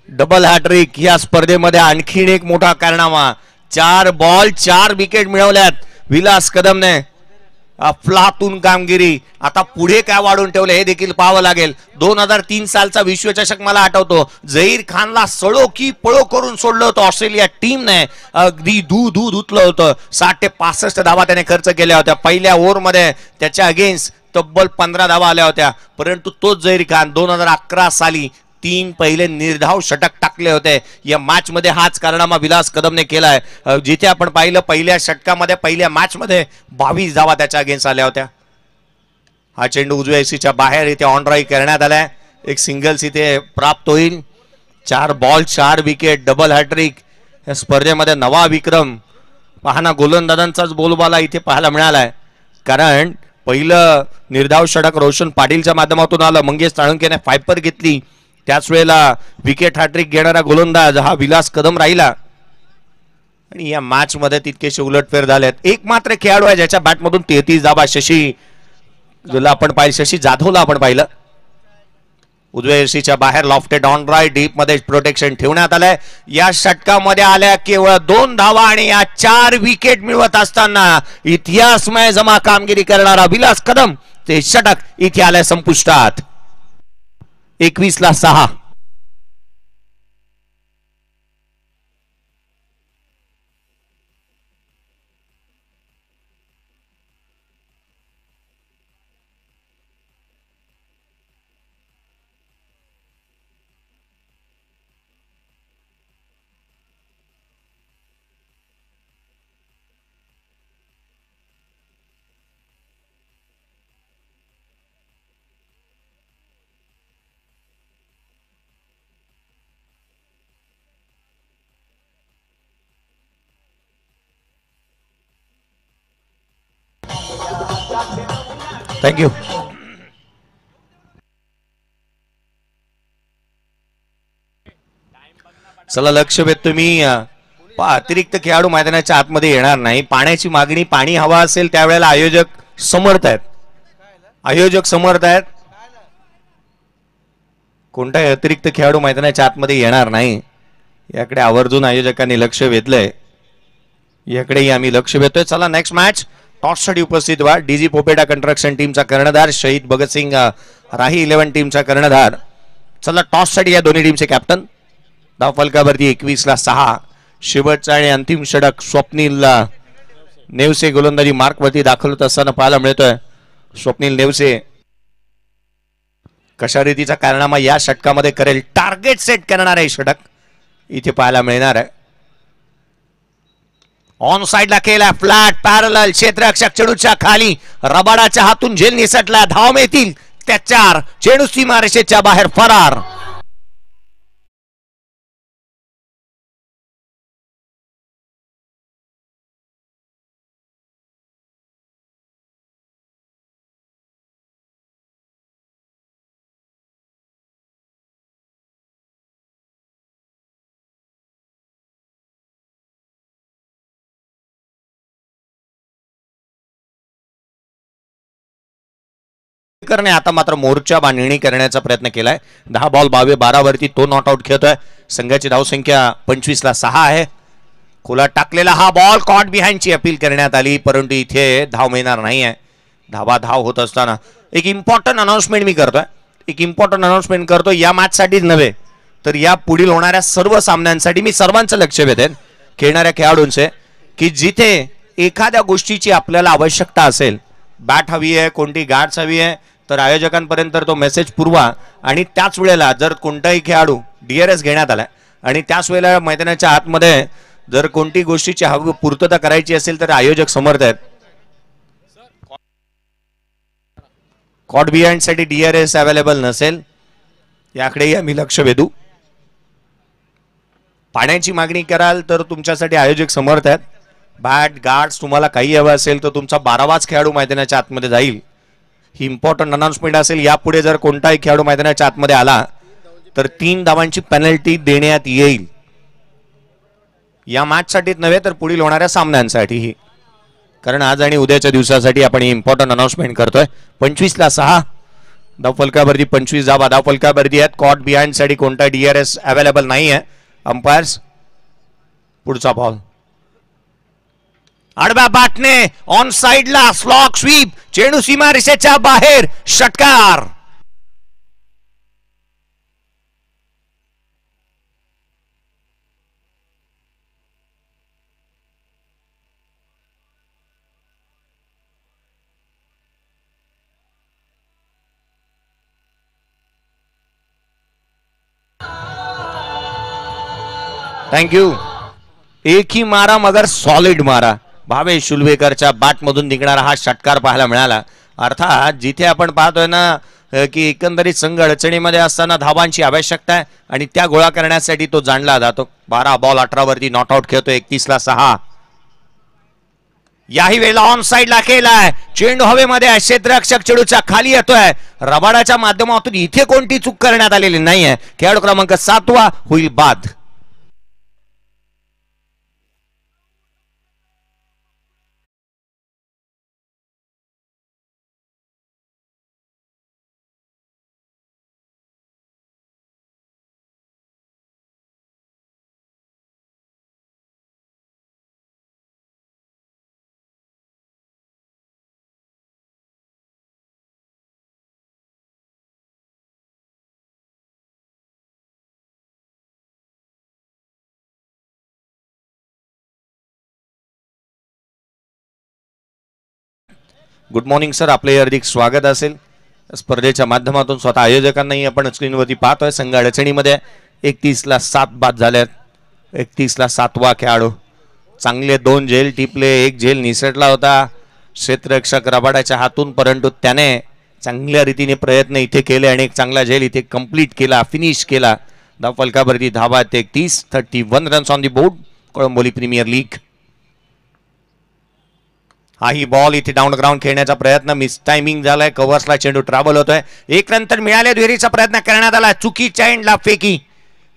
डबल हॅट्रिक या स्पर्धेमध्ये आणखीन एक मोठा कारनामा. 4 बॉल 4 विकेट मिळवल्यात विलास कदमने. अफलातून कामगिरी. आता पुढे काय वाढून ठेवलं हे देखील पाहावं लागेल. 2003 सालचा विश्वचषक मला आठवतो. झहीर खानला सळो की पळो करून सोडलं होतं ऑस्ट्रेलिया टीमने. अगदी धू धुतलं होतं. 60 ते 65 धावा त्याने खर्च केल्या होत्या. पहिल्या ओव्हरमध्ये त्याच्या अगेन्स्ट तब्बल 15 धावा आल्या होत्या. परंतु तोच झहीर खान 2011 साली 3 पहिले निर्धाव षटक टाकले होते. या मॅच मध्ये हाच कारनामा विलास कदमने केलाय. जिथे आपण पाहिलं पहिल्या षटकामध्ये पहिल्या मॅच मध्ये 22 धावा त्याच्या अगेन्स्ट आल्या होत्या. हा चेंडू उजव्या एसीच्या बाहेर इथे ऑन ड्राईव्ह करण्यात आलाय. एक सिंगल्स इथे प्राप्त होईल. 4 बॉल 4 विकेट, डबल हॅट्रिक. या स्पर्धेमध्ये नवा विक्रम पाहना गोलंदाजांचाच बोलबाला इथे पाहायला मिळालाय. कारण पहिलं निर्धाव षटक रोशन पाटीलच्या माध्यमातून आलं. मंगेश साळुंखेने फायपर घेतली. त्याच वेळेला विकेट हॅट्रिक घेणारा गोलंदाज हा विलास कदम राहिला. आणि या मॅच मध्ये तितकेसे उलटफेर झालेत. एक मात्र खेळाडू आहे ज्याच्या बॅटमधून 33 धावा, शशी आपण पाहिलं, शशी जाधवला आपण पाहिलं. उजव्या यर्षीच्या बाहेर लॉफ्टेड ऑन राईट, डीप मध्ये प्रोटेक्शन ठेवण्यात आलंय. या षटकामध्ये आल्या केवळ 2 धावा आणि या 4 विकेट मिळवत असताना इतिहासमय जमा कामगिरी करणारा विलास कदम ते षटक इथे आलंय संपुष्टात. 21-6. थँक्यू. चला लक्ष वेध तुम्ही. अतिरिक्त खेळाडू मैदानाच्या आतमध्ये येणार नाही. पाण्याची मागणी, पाणी हवा असेल त्यावेळेला आयोजक समर्थ आहेत. कोणताही अतिरिक्त खेळाडू मैदानाच्या आतमध्ये येणार नाही याकडे आवर्जून आयोजकांनी लक्ष वेधलंय. याकडेही आम्ही लक्ष वेधतोय. चला नेक्स्ट मॅच. टॉससाठी उपस्थित व्हा. डीजी पोपेटा कंस्ट्रक्शन टीमचा कर्णधार, शहीद भगतसिंग राही 11 टीमचा कर्णधार. चला टॉससाठी या दोन्ही टीमचे कॅप्टन. धाव फलकावरती 21-6. शेवटचा आणि अंतिम षटक स्वप्नील नेवसे गोलंदाजी मार्कवरती दाखल होत असताना पाहायला मिळतोय. स्वप्नील नेवसे कशा रीतीचा कारनामा या षटकामध्ये करेल, टार्गेट सेट करणार आहे षटक इथे पाहायला मिळणार आहे. ऑन साइडला केला फ्लॅट पॅरलल, क्षेत्ररक्षक चेंडूच्या खाली, रबाडाच्या हातून झेल निसटला. धाव मिळतील त्या 4. चेंडू सीमारेषेच्या बाहेर फरार. करणे आता मात्र मोर्चा बांधणी करण्याचा प्रयत्न केलाय. 10 बॉल 12 वरती तो नॉट आउट खेळतोय. संघाची धावसंख्या 25-6 आहे. खुला टाकलेला हा बॉल कॉट बिहाइंडची अपील करण्यात आली, परंतु इथे धाव मिळणार नाही आहे. धाव होत असताना एक इम्पॉर्टंट अनाउन्समेंट मी करतोय. या मॅच साठीच नव्हे तर या पुढील होणाऱ्या सर्व सामन्यांसाठी मी सर्वांचं लक्ष वेधेन खेळणाऱ्या खेळाडूंचे, की जिथे एखाद्या गोष्टीची आपल्याला आवश्यकता असेल, बॅट हवी आहे, कोणती गार्ड्स हवी आहे, तर आयोजकांपर्यंत तो मेसेज पुरवा. आणि त्याच वेळेला जर कोणताही खेळाडू DRS घेण्यात आलाय आणि त्याच वेळेला मैदानाच्या आतमध्ये जर कोणती गोष्टीची पूर्तता करायची असेल तर आयोजक समर्थ आहेत. कॉट बिहाइंड साठी DRS अवेलेबल नसेल याकडेही आम्ही लक्ष वेधू. पाण्याची मागणी कराल तर तुमच्यासाठी आयोजक समर्थ आहेत. बॅट गार्ड्स तुम्हाला काही हवं असेल तर तुमचा 12वाच खेळाडू मैदानाच्या आतमध्ये जाईल. ही इम्पॉर्टंट अनाउन्समेंट असेल. यापुढे जर कोणताही खेळाडू मैदानाच्या आतमध्ये आला तर 3 धावांची पेनल्टी देण्यात येईल. या मॅच साठीच नव्हे तर पुढील होणाऱ्या सामन्यांसाठीही, कारण आज आणि उद्याच्या दिवसासाठी आपण ही इम्पॉर्टंट अनाउन्समेंट करतोय. 25-6 धावफलकावरती 25 धावा धावफलकावरती आहेत. कॉट बिहाइंड साठी कोणता DRS अवेलेबल नाही आहे. अंपायर्स पुढचा बॉल आडव्या बॅटने ऑन साइडला स्लॉक स्वीप, चेंडू सीमारेषेच्या बाहेर, षटकार. थँक्यू. एक ही मारा मगर सॉलिड मारा. भावेश शुल्वेकरच्या बॅट मधून निघणारा हा षटकार पाहायला मिळाला. अर्थात जिथे आपण पाहतोय ना की एकंदरीत संघ अडचणीमध्ये असताना धावांची आवश्यकता आहे आणि त्या गोळा करण्यासाठी तो जाणला जातो. 12 बॉल 18 वरती नॉट आउट खेळतो 31-6. याही वेळेला ऑन साइडला केलाय, चेंडू हवेमध्ये आहे, क्षेत्ररक्षक चेंडूच्या खाली येतोय. रबाडाच्या माध्यमातून इथे कोणती चूक करण्यात आलेली नाहीये. खेळाडू क्रमांक 7 होईल बाद. गुड मॉर्निंग सर, आपले हार्दिक स्वागत असेल. स्पर्धेच्या माध्यमातून स्वतः आयोजकांनाही आपण स्क्रीनवरती पाहतोय. संघ अडचणीमध्ये 31-7 बाद झाल्यात. 31-7 खेळाडू. चांगले 2 झेल टिपले, 1 झेल निसटला होता क्षेत्ररक्षक रबाडाच्या हातून, परंतु त्याने चांगल्या रीतीने प्रयत्न इथे केले आणि एक चांगला झेल इथे कंप्लीट केला, फिनिश केला. धाव फलकावरती धावा 31 runs on the board. Kalamboli premier league. हाही बॉल इथे डाऊन ग्राउंड खेळण्याचा प्रयत्न, मिस टायमिंग झालाय. कव्हर्सला चेंडू ट्रॅव्हल होतोय. 1 रन तर मिळाले. दुहेरीचा प्रयत्न करण्यात आला, चुकीच्या एंडला फेकी.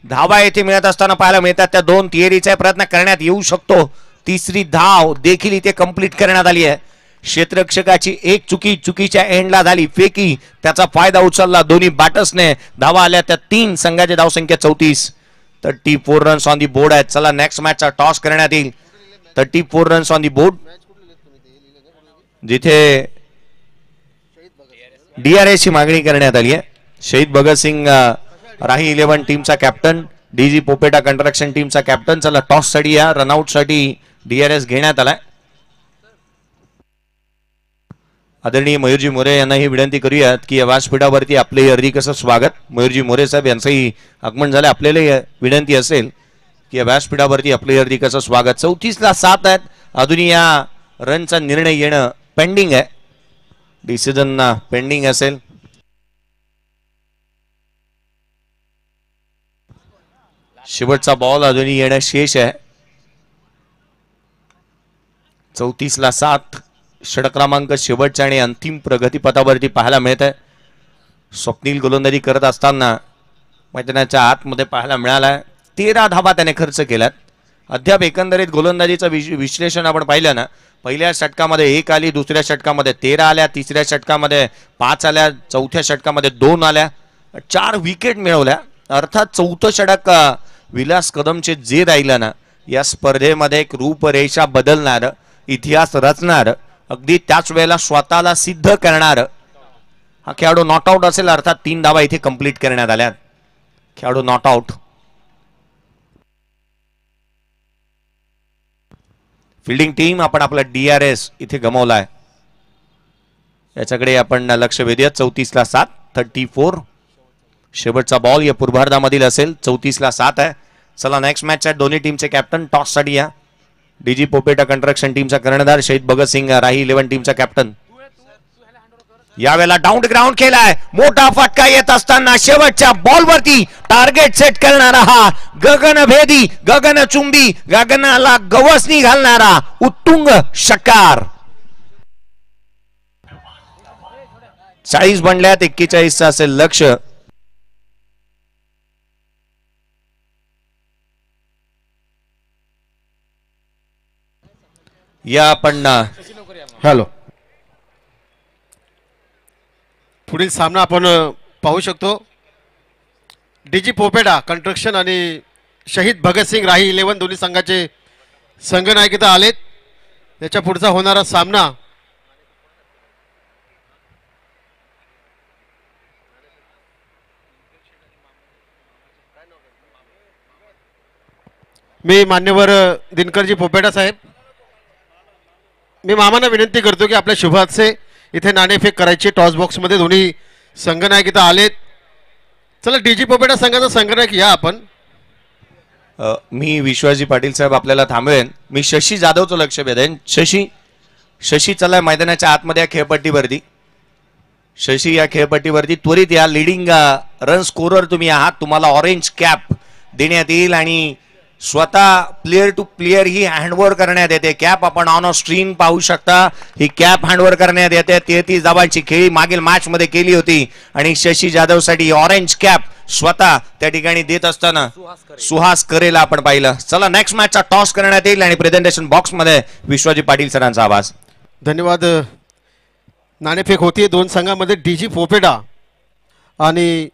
धावा येथे मिळत असताना पाहायला मिळतात. त्या 2 तिहेरीचा प्रयत्न करण्यात येऊ शकतो. तिसरी धाव देखील इथे कंप्लीट करण्यात आली आहे. क्षेत्ररक्षकाची एक चुकीच्या एंडला झाली, फेकी. त्याचा फायदा उचलला दोन्ही बॅटर्सने. धावा आल्या त्या 3. संघाची धावसंख्या 34 रन्स ऑन दी बोर्ड आहेत. चला नेक्स्ट मॅचचा टॉस करण्यात येईल. 34 रन्स ऑन दी बोर्ड, जिथे DRS ची मागणी करण्यात आली आहे. शहीद भगतसिंग राही 11 टीमचा कॅप्टन, DG पोपेटा कंस्ट्रक्शन टीमचा कॅप्टन. चला टॉस साठी या रनआउट साठी DRS घेण्यात आलाय. आदरणीय मयूरजी मोरे यांना ही विनंती करूयात की या व्यासपीठावरती आपले हार्दिक असं स्वागत. मयूरजी मोरे साहेब यांचंही आगमन झालं. आपल्याला विनंती असेल की या व्यासपीठावरती आपले हार्दिक असं स्वागत. 34-7 आहेत. अजूनही या रनचा निर्णय येणं पेंडिंग आहे. डिसिजन पेंडिंग असेल. शेवटचा बॉल अजूनही येणं शेष आहे. 34-7 षटक क्रमांक शेवटच्या आणि अंतिम प्रगतीपथावरती पाहायला मिळत आहे. स्वप्नील गोलंदाजी करत असताना मैदानाच्या आतमध्ये पाहायला मिळाला. 13 धावा त्याने खर्च केल्यात. अद्याप एकंदरीत गोलंदाजीचं विश्लेषण आपण पाहिलं ना, पहिल्या षटकामध्ये 1 आली, दुसऱ्या षटकामध्ये 13 आल्या, तिसऱ्या षटकामध्ये 5 आल्या, चौथ्या षटकामध्ये 2 आल्या, 4 विकेट मिळवल्या. अर्थात 4थं षटक विलास कदमचे जे राहिलं ना, या स्पर्धेमध्ये एक रूपरेषा बदलणार, इतिहास रचणार, अगदी त्याच वेळेला स्वतःला सिद्ध करणार हा खेळाडू नॉट आउट असेल. अर्थात 3 धावा इथे कंप्लीट करण्यात आल्या. खेळाडू नॉट आउट. फिल्डिंग टीम आपण आपला DRS इथे गमावलाय, याच्याकडे आपण लक्ष वेधूयात. 34-7 34. शेवटचा बॉल या पूर्वार्धामधील असेल. 34-7 आहे. चला नेक्स्ट मॅचच्या दोन्ही टीमचे कॅप्टन टॉस साठी या. DG पोपेटा कंस्ट्रक्शन टीमचा कर्णधार, शहीद भगतसिंग राही 11 टीमचा कॅप्टन. यावेळेला डाऊन ग्राउंड केलाय. मोठा फटका येत असताना शेवटच्या बॉलवरती टार्गेट सेट करणारा हा गगनभेदी, गगनचुंबी, गगनाला गवसणी घालणारा उत्तुंग षटकार. 40 बनल्यात. 41 असेल लक्ष. या आपण हॅलो, पुढील सामना आपण पाहू शकतो. DG पोपेटा कंस्ट्रक्शन आणि शहीद भगतसिंग राही 11 दोन्ही संघाचे संघनायक इथं आलेत. त्याच्या पुढचा होणारा सामना मी मान्यवर दिनकरजी पोपेटा साहेब, मी मामांना विनंती करतो की आपल्या शुभ हातचे इथे नाणेफेक करायची. टॉस बॉक्स मध्ये दोन्ही संघनायक इथं आलेत. चला DG पोपेटा संघाचा संघनायक या आपण. मी विश्वासजी पाटील साहेब आपल्याला थांबवेन. मी शशी जाधवचं लक्ष वेधेन. शशी चला मैदानाच्या आतमध्ये खेळपट्टीवरती. शशी या खेळपट्टीवरती त्वरित या लिडिंग रन स्कोरर तुम्ही आहात, तुम्हाला ऑरेंज कॅप देण्यात येईल आणि स्वतः प्लेअर टू प्लेअर ही हँडओव्हर करण्यात येते. कॅप आपण ऑन अ स्क्रीन पाहू शकता, ही कॅप हँडओव्हर करण्यात येते. 33 धावांची खेळी मागील मॅच मध्ये केली होती आणि शशी जाधवसाठी ऑरेंज कॅप स्वतः त्या ठिकाणी देत असताना सुहास करेला आपण पाहिलं. चला नेक्स्ट मॅचचा टॉस करण्यात येईल आणि प्रेझेंटेशन बॉक्स मध्ये विश्वजित पाटील सरांचा आवाज. धन्यवाद. नाणेफेक होती दोन संघामध्ये. डीजी पोपेडा आणि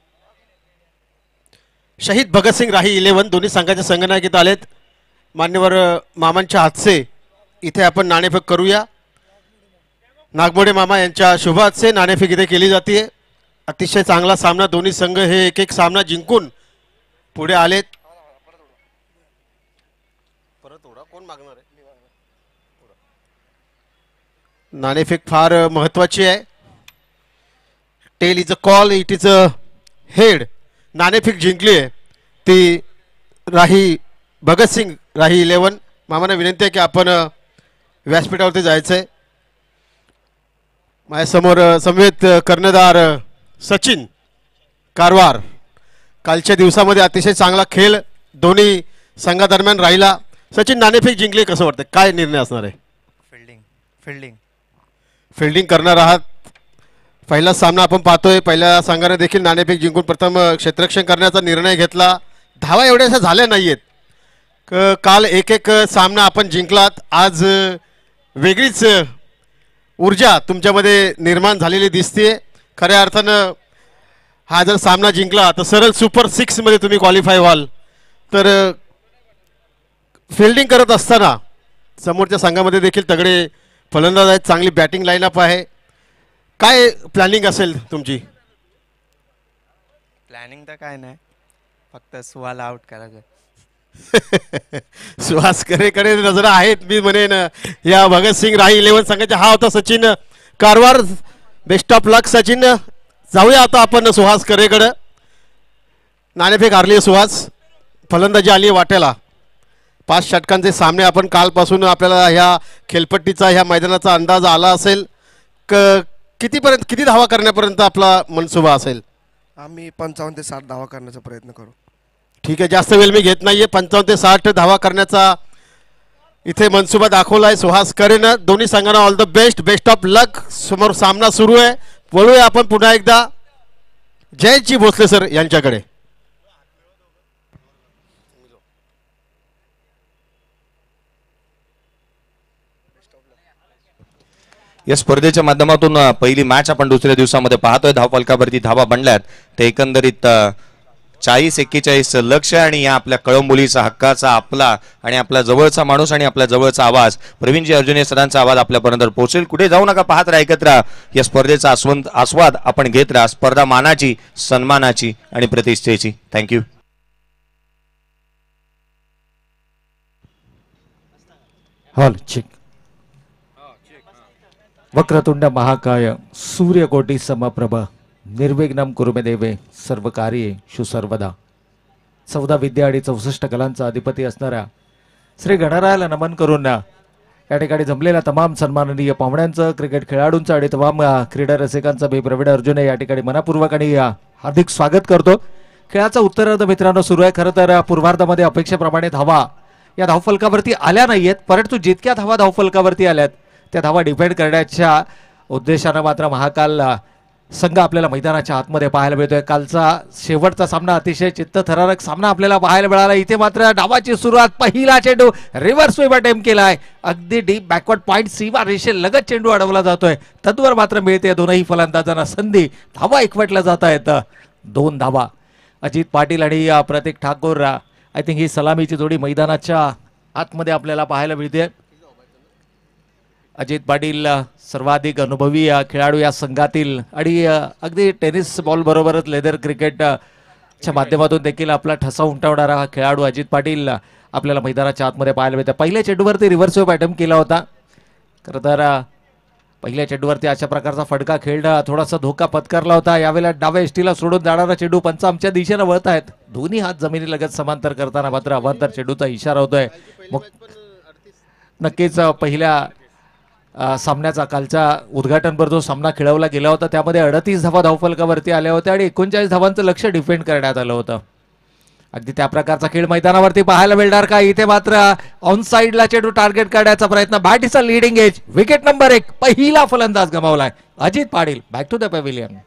शहीद भगतसिंग राही 11 दोन्ही संघाचे संघनायक इथं आलेत. मान्यवर मामांच्या हातचे इथे आपण नाणेफेक करूया. नागमोडे मामा यांच्या शुभ हातचे नाणेफेक इथे केली जाते. अतिशय चांगला सामना, दोन्ही संघ हे एक एक सामना जिंकून पुढे आलेत. कोण मागणार आहे? नाणेफेक फार महत्वाची आहे. Tail is a call, it is a head. नाणेफेक जिंकली आहे ती राही भगतसिंग राही 11. मामांना विनंती आहे की आपण व्यासपीठावरती जायचंय. माझ्यासमोर समवेत कर्णधार सचिन कारवार. कालच्या दिवसामध्ये अतिशय चांगला खेळ दोन्ही संघादरम्यान राहिला. सचिन, नाणेफेक जिंकली, कसं वाटतं, काय निर्णय असणार आहे? फिल्डिंग करणार आहात. पहिला सामना आपण पाहतोय, पहिल्या संघाने देखील नाणेफेक जिंकून प्रथम क्षेत्ररक्षण करण्याचा निर्णय घेतला. धावा एवढ्याशा झाल्या नाहीयेत. काल एक एक सामना आपण जिंकलात. आज वेगळीच ऊर्जा तुमच्यामध्ये निर्माण झालेली दिसते. खऱ्या अर्थानं हा जर सामना जिंकला तर सरळ सुपर 6 मध्ये तुम्ही क्वालिफाय व्हाल. तर फिल्डिंग करत असताना समोरच्या संघामध्ये देखील तगडे फलंदाज आहेत, चांगली बॅटिंग लाईनअप आहे. काय प्लॅनिंग असेल तुमची? प्लॅनिंग तर काय नाही, फक्त सुहाला आउट करायचं. सुहास करेकडे नजर आहेत मी म्हणेन या भगतसिंग राही 11 संघाचा. हा होता सचिन कारवार. बेस्ट ऑफ लक सचिन. जाऊया आता आपण सुहास करेकडे. नाणेफेक हारली सुहास, फलंदाजी आली वाट्याला. 5 षटकांचे सामने आपण कालपासून आपल्याला ह्या खेळपट्टीचा ह्या मैदानाचा अंदाज आला असेल. किती धावा करण्यापर्यंत आपला मनसुबा असेल? आम्ही 55 ते 60 धावा करण्याचा प्रयत्न करू. ठीक आहे, जास्त वेळ मी घेत नाहीये. 55 ते 60 धावा करण्याचा इथे मनसुबा दाखवलाय सुहास करेनं. दोन्ही संघांना all the best, best of luck. समोर सामना सुरू आहे. वळूया आपण पुन्हा एकदा जयजी भोसले सर यांच्याकडे. या स्पर्धेच्या माध्यमातून पहिली मॅच आपण दुसऱ्या दिवसामध्ये पाहतोय. धावफलकावरती धावा बनल्यात ते एकंदरीत 40-41 लक्ष. आणि या आपल्या कळंबोलीचा हक्काचा आपला आणि आपला जवळचा माणूस आणि आपल्या जवळचा आवाज प्रवीणजी अर्जुने सरांचा आवाज आपल्यापर्यंत पोहोचेल. कुठे जाऊ नका, पाहत राहा, ऐकत राहा. या स्पर्धेचा आस्वाद आपण घेत राहा. स्पर्धा मानाची, सन्मानाची आणि प्रतिष्ठेची. थँक्यू. हॉल चिक. वक्रतुंड महाकाय सूर्यकोटी समप्रभ निर्विघ्नं कुरु मे देवे सर्व कार्येषु सर्वदा. 14 विद्या आणि 64 कलांचा अधिपती असणाऱ्या श्री गणरायाला नमन करून या ठिकाणी जमलेल्या तमाम सन्माननीय पाहुण्यांचं, क्रिकेट खेळाडूंचं आणि तमाम क्रीडा रसिकांचं मी प्रवीण अर्जुने या ठिकाणी मनापूर्वक आणि हार्दिक स्वागत करतो. खेळाचा उत्तरार्ध मित्रांनो सुरू आहे. खरं तर पूर्वार्धामध्ये अपेक्षेप्रमाणे धावा या धावफलकावरती आल्या नाहीयेत, परंतु जितक्या धावा धावफलकावरती आल्यात त्या धावा डिफेंड करण्याच्या उद्देशानं मात्र महाकाल संघ आपल्याला मैदानाच्या आतमध्ये पाहायला मिळतोय. कालचा शेवटचा सामना अतिशय चित्तथरारक सामना आपल्याला पाहायला मिळाला. इथे मात्र डावाची सुरुवात, पहिला चेंडू रिव्हर्स स्वीप अटेम्प्ट केलाय. अगदी डीप बॅकवर्ड पॉइंट सीमा रेषेलगत चेंडू अडवला जातोय. तद्वर मात्र मिळते दोनही फलंदाजांना संधी. धावा एकवटल्या जात आहेत. 2 धावा. अजित पाटील आणि प्रतीक ठाकूर. आय थिंक ही सलामीची जोडी मैदानाच्या आतमध्ये आपल्याला पाहायला मिळते. अजित पाटील सर्वाधिक अनुभवी खेळाडू या संघातील आणि अगदी टेनिस बॉल बरोबरच लेदर क्रिकेटच्या माध्यमातून देखील आपला ठसा उमटवणारा हा खेळाडू अजित पाटील आपल्याला मैदानाच्या आतमध्ये पाहायला मिळते. पहिल्या चेंडूवरती रिव्हर्स स्वीप अटेम्प्ट केला होता. खरं तर पहिल्या चेंडूवरती अशा प्रकारचा फटका खेळणं थोडासा धोका पत्करला होता. यावेळेला डाव्या एसटीला सोडून जाणारा चेंडू पंच आमच्या दिशेनं वळत आहेत. दोन्ही हात जमिनीलगत समांतर करताना मात्र अवांतर चेंडूचा इशारा होतोय. नक्कीच पहिल्या सामन्याचा कालच्या उद्घाटनपर जो सामना खेळवला गेला होता त्यामध्ये 38 धावा धावफलकावरती आल्या होत्या आणि 39 धावांचं लक्ष डिफेंड करण्यात आलं होतं. अगदी त्या प्रकारचा खेळ मैदानावरती पाहायला मिळणार का? इथे मात्र ऑन साइडला चेंडू टार्गेट करण्याचा प्रयत्न. Bat is a leading edge. Wicket number 1 पहिला फलंदाज गमावलाय Ajit Patil. Back to the pavilion.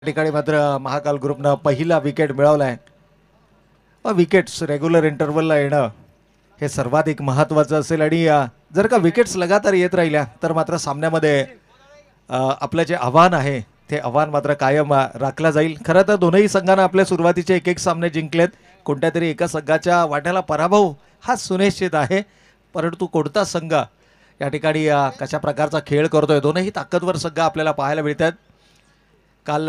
ठिकाणी मात्र महाकाल ग्रुपनं पहिला विकेट मिळवलाय. विकेट्स रेग्युलर इंटरव्हलला येणं हे सर्वाधिक महत्त्वाचं असेल आणि जर का विकेट्स लगातार येत राहिल्या तर मात्र सामन्यामध्ये आपलं जे आव्हान आहे ते आव्हान मात्र कायम राखलं जाईल. खरं तर दोनही संघांना आपल्या सुरुवातीचे एक एक सामने जिंकलेत. कोणत्या तरी एका संघाच्या वाट्याला पराभव हा सुनिश्चित आहे, परंतु कोणता संघ या ठिकाणी कशा प्रकारचा खेळ करतोय दोनही ताकदवर संघ आपल्याला पाहायला मिळतात. काल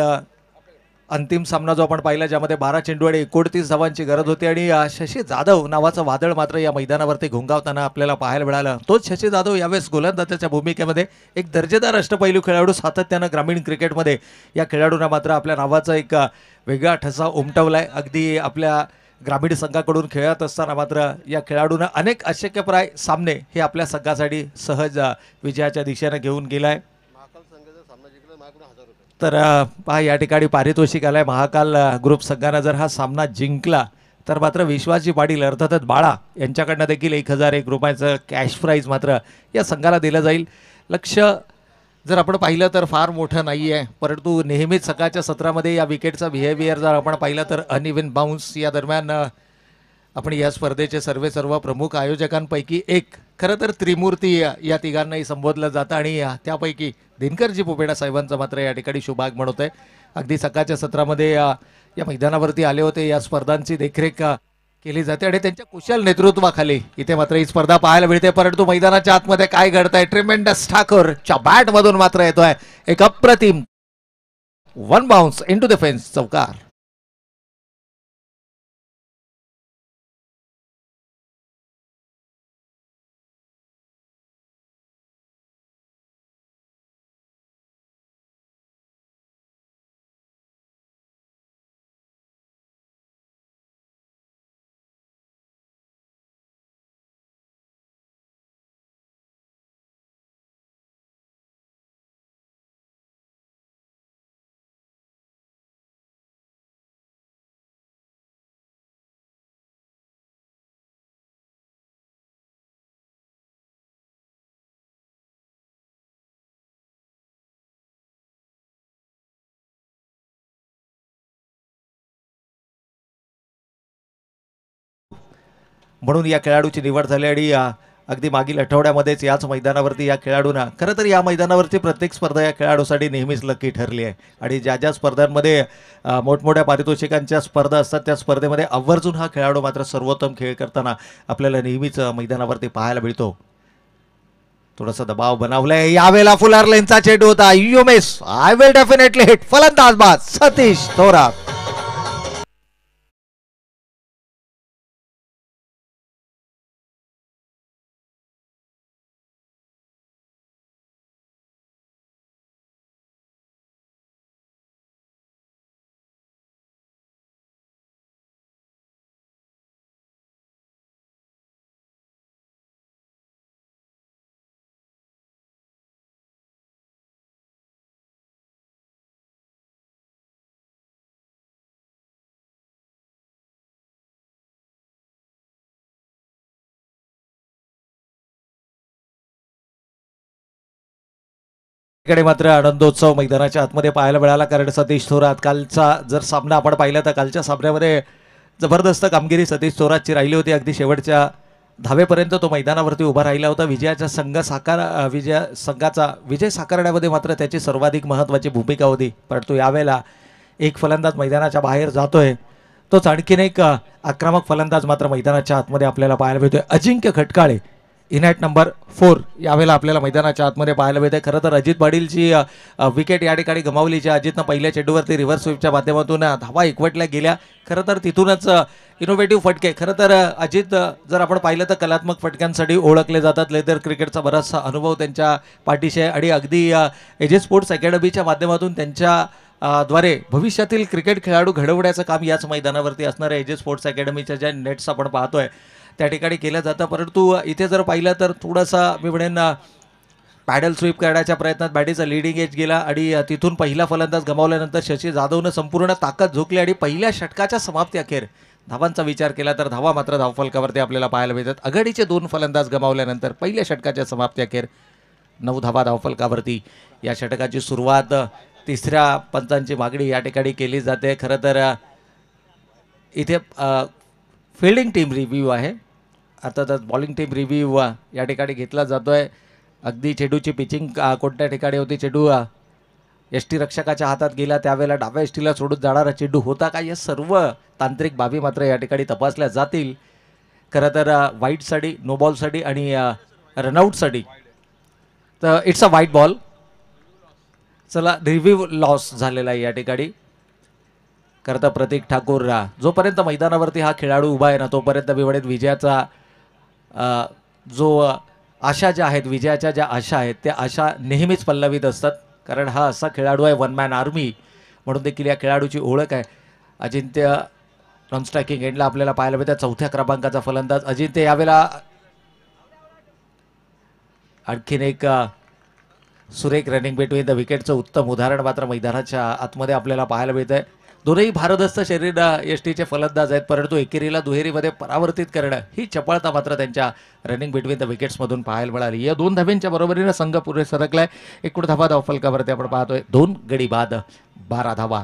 अंतिम सामना जो आपण पाहिला ज्यामध्ये 12 चेंडू आणि 29 धावांची गरज होती आणि शशी जाधव नावाचं वादळ मात्र या मैदानावरती घुंगावताना आपल्याला पाहायला मिळालं. तोच शशी जाधव यावेळेस गोलंदाजाच्या भूमिकेमध्ये एक दर्जेदार अष्टपैलू खेळाडू सातत्यानं ग्रामीण क्रिकेटमध्ये या खेळाडूंना मात्र आपल्या नावाचा एक वेगळा ठसा उमटवलाय. अगदी आपल्या ग्रामीण संघाकडून खेळत असताना मात्र या खेळाडूंना अनेक अशक्यप्राय सामने हे आपल्या संघासाठी सहज विजयाच्या दिशेने घेऊन गेलाय. तर पहा या ठिकाणी पारितोषिक आलाय. महाकाल ग्रुप संघानं जर हा सामना जिंकला तर मात्र विश्वासजी पाटील अर्थातच बाळा यांच्याकडनं देखील 1001 रुपयाचं कॅश प्राईज मात्र या संघाला दिलं जाईल. लक्ष जर आपण पाहिलं तर फार मोठं नाही आहे, परंतु नेहमीच सकाळच्या सत्रामध्ये या विकेटचा बिहेवियर जर आपण पाहिलं तर अनइव्हन बाउन्स या दरम्यान आपण या स्पर्धेचे सर्व प्रमुख आयोजकांपैकी एक खरं तर त्रिमूर्ती या तिघांनाही संबोधलं जातं आणि त्यापैकी दिनकरजी पोपेडा साहेबांचं मात्र या ठिकाणी शुभागमन होत आहे. अगदी सकाळच्या सत्रामध्ये या मैदानावरती आले होते. या स्पर्धांची देखरेख केली जाते आणि त्यांच्या कुशल नेतृत्वाखाली इथे मात्र ही स्पर्धा पाहायला मिळते. परंतु मैदानाच्या आतमध्ये काय घडतंय? ट्रिमेंडस ठाकूरच्या बॅट मधून मात्र येतोय एक अप्रतिम 1 बाउन्स इनटू द फेन्स चौकार. म्हणून या खेळाडूची निवड झाली आणि अगदी मागील आठवड्यामध्येच याच मैदानावरती या खेळाडूंना खरं तर या मैदानावरची प्रत्येक स्पर्धा या खेळाडूसाठी नेहमीच लकी ठरली आहे आणि ज्या ज्या स्पर्धांमध्ये मोठमोठ्या पारितोषिकांच्या स्पर्धा असतात त्या स्पर्धेमध्ये आवर्जून हा खेळाडू मात्र सर्वोत्तम खेळ करताना आपल्याला नेहमीच मैदानावरती पाहायला मिळतो. थोडासा दबाव बनवलाय यावेळेला फुलार लेनचा चेंडू होता. You miss, I will definitely hit. फलंदाज बाद सतीश थोरात. कडे मात्र आनंदोत्सव मैदानाच्या आतमध्ये पाहायला मिळाला कारण सतीश थोरात कालचा जर सामना आपण पाहिला तर कालच्या सामन्यामध्ये जबरदस्त कामगिरी सतीश थोरातची राहिली होती. अगदी शेवटच्या धावेपर्यंत तो मैदानावरती उभा राहिला होता. विजयाच्या संघाचा विजय साकारण्यामध्ये मात्र त्याची सर्वाधिक महत्त्वाची भूमिका होती. परंतु यावेळेला एक फलंदाज मैदानाच्या बाहेर जातोय, तोच आणखीन एक आक्रमक फलंदाज मात्र मैदानाच्या आतमध्ये आपल्याला पाहायला मिळतोय. अजिंक्य खटकाळे इनॅट नंबर 4 यावेळेला आपल्याला मैदानाच्या आतमध्ये पाहायला मिळते. खरं तर अजित पाटीलची विकेट या ठिकाणी गमावली, ज्या अजितनं पहिल्या चेंडूवरती रिव्हर्स स्वीपच्या माध्यमातून धावा एकवटल्या गेल्या. खरं तर तिथूनच इनोव्हेटिव्ह फटके, खरं तर अजित जर आपण पाहिलं तर कलात्मक फटक्यांसाठी ओळखले जातात. लेदर क्रिकेटचा बराचसा अनुभव त्यांच्या पाठीशी आहे आणि अगदी एजे स्पोर्ट्स अकॅडमीच्या माध्यमातून त्यांच्या द्वारे भविष्यातील क्रिकेट खेळाडू घडवण्याचं काम याच मैदानावरती असणाऱ्या एजे स्पोर्ट्स अकॅडमीच्या ज्या नेट्स आपण पाहतोय त्या ठिकाणी केलं जातं. परंतु इथे जर पाहिलं तर थोडासा मी म्हणेन पॅडल स्वीप करण्याच्या प्रयत्नात बॅटीचा लिडिंग एज गेला आणि तिथून पहिला फलंदाज गमावल्यानंतर शशी जाधवनं संपूर्ण ताकद झोकली आणि पहिल्या षटकाच्या समाप्ती अखेर धावांचा विचार केला तर धावा मात्र धावफलकावरती आपल्याला पाहायला मिळतात. आघाडीचे 2 फलंदाज गमावल्यानंतर पहिल्या षटकाच्या समाप्ती अखेर 9 धावा धावफलकावरती. या षटकाची सुरुवात तिसऱ्या पंचांची मागणी या ठिकाणी केली जाते. खरं तर इथे फिल्डिंग टीम रिव्ह्यू आहे, अर्थातच बॉलिंग टीम रिव्ह्यू या ठिकाणी घेतला जातो आहे. अगदी चेंडूची पिचिंग कोणत्या ठिकाणी होती, चेंडू यष्टी रक्षकाच्या हातात गेला त्यावेळेला डाव्या यष्टीला सोडून जाणारा चेंडू होता का, या सर्व तांत्रिक बाबी मात्र या ठिकाणी तपासल्या जातील. खरं तर वाईटसाठी, नो बॉलसाठी आणि रनआउटसाठी तर इट्स अ वाईट बॉल. चला, रिव्ह्यू लॉस झालेला आहे या ठिकाणी. खरं तर प्रतीक ठाकूर जोपर्यंत मैदानावरती हा खेळाडू उभा आहे ना तोपर्यंत मी म्हणेन विजयाचा जो आशा ज्या आहेत, विजयाच्या ज्या आशा आहेत त्या आशा नेहमीच पल्लवीत असतात. कारण हा असा खेळाडू आहे, वन मॅन आर्मी म्हणून देखील या खेळाडूची ओळख आहे. अजिंक्य नॉन स्ट्रायकिंग एंडला आपल्याला पाहायला मिळतं 4थ्या क्रमांकाचा फलंदाज अजिंक्य. यावेळेला आणखीन एक सुरेख रनिंग बिटवीन द विकेटचं उत्तम उदाहरण मात्र मैदानाच्या आतमध्ये आपल्याला पाहायला मिळतं आहे. दोनही भारदस्त शरीर यष्टीचे फलंदाज आहेत, परंतु एकेरीला दुहेरीमध्ये परावर्तित करणं ही चपळता मात्र त्यांच्या रनिंग बिटवीन द विकेट्समधून पाहायला मिळाली. या 2 धाब्यांच्या बरोबरीनं संघ पुढे सरकलाय. एकूण धावा धावफलकावरती आपण पाहतोय 2 गडी बाद 12 धावा.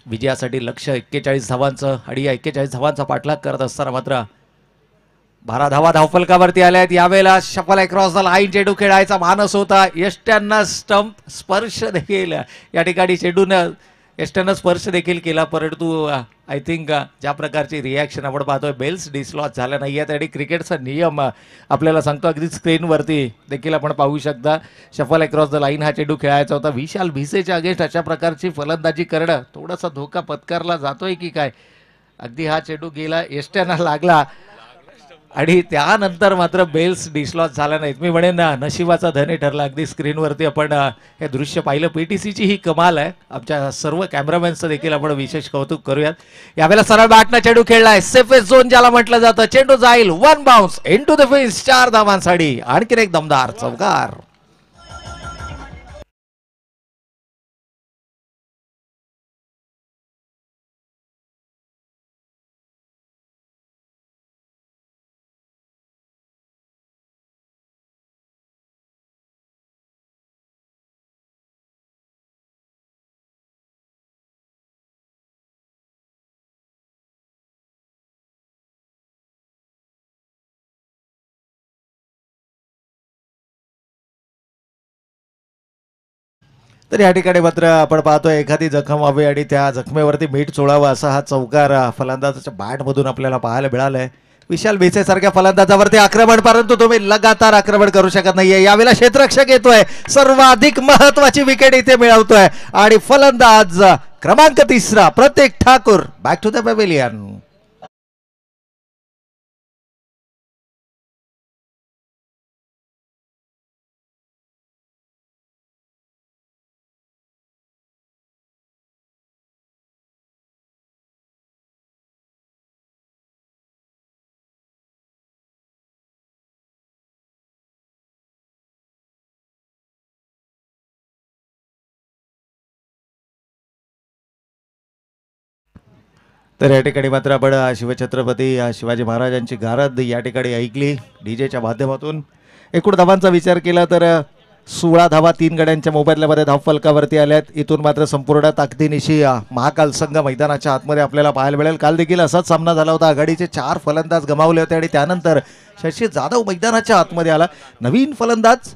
विजयासाठी लक्ष 41 धावांचं आणि या 41 धावांचा पाठलाग करत असताना मात्र 12 धावा धावफलकावरती आल्या आहेत. यावेळेला शफल अक्रॉस द लाईन चेंडू खेळायचा मानस होता. यष्ट्यांना स्टंप स्पर्श देखील या ठिकाणी चेंडूनं यष्ट्यानं स्पर्श देखील केला, परंतु आय थिंक ज्या प्रकारची रिॲक्शन आपण पाहतोय बेल्स डिसलॉस झाल्या नाही आहेत आणि क्रिकेटचा नियम आपल्याला सांगतो, अगदी स्क्रीनवरती देखील आपण पाहू शकता. शफल अक्रॉस द लाईन हा चेंडू खेळायचा होता. विशाल भिसेच्या अगेन्स्ट अशा प्रकारची फलंदाजी करणं थोडासा धोका पत्करला जातोय की काय. अगदी हा चेंडू गेला, यष्ट्यांना लागला आणि त्यानंतर मात्र बेल्स डिसलॉस झाला नाहीत. मी म्हणेन नशिबाचा धनी ठरला. अगदी स्क्रीनवरती आपण हे दृश्य पाहिलं. पीटीसीची ही कमाल आहे. आमच्या सर्व कॅमेरामॅनचं देखील आपण विशेष कौतुक करूयात. यावेळेला सरळ बॅटनं चेंडू खेळलाय. सेफेस्ट झोन ज्याला म्हटलं जातं. चेंडू जाईल 1 बाउन्स इनटू द फिल्ड. 4 धावांसाठी आणखीन एक दमदार चौकार. तर या ठिकाणी मात्र आपण पाहतोय एखादी जखम व्हावी आणि त्या जखमेवरती मीठ चोळावं असा हा चौकार फलंदाजाच्या बॅटमधून आपल्याला पाहायला मिळालाय. विशाल भिसे सारख्या फलंदाजावरती आक्रमण, परंतु तुम्ही लगातार आक्रमण करू शकत नाहीये. यावेळेला क्षेत्ररक्षक येतोय, सर्वाधिक महत्वाची विकेट इथे मिळवतोय आणि फलंदाज क्रमांक 3 Prateek Thakur back to the pavilion. तर या ठिकाणी मात्र आपण शिवछत्रपती शिवाजी महाराजांची गारद या ठिकाणी ऐकली डीजेच्या माध्यमातून. एकूण धावांचा विचार केला तर 16 धावा 3 गड्यांच्या मोबदल्यामध्ये धावफलकावरती आल्यात. इथून मात्र संपूर्ण ताकदीनिशी महाकाल संघ मैदानाच्या आतमध्ये आपल्याला पाहायला मिळेल. काल देखील असाच सामना झाला होता. आघाडीचे 4 फलंदाज गमावले होते आणि त्यानंतर शशी जाधव मैदानाच्या आतमध्ये आला. नवीन फलंदाज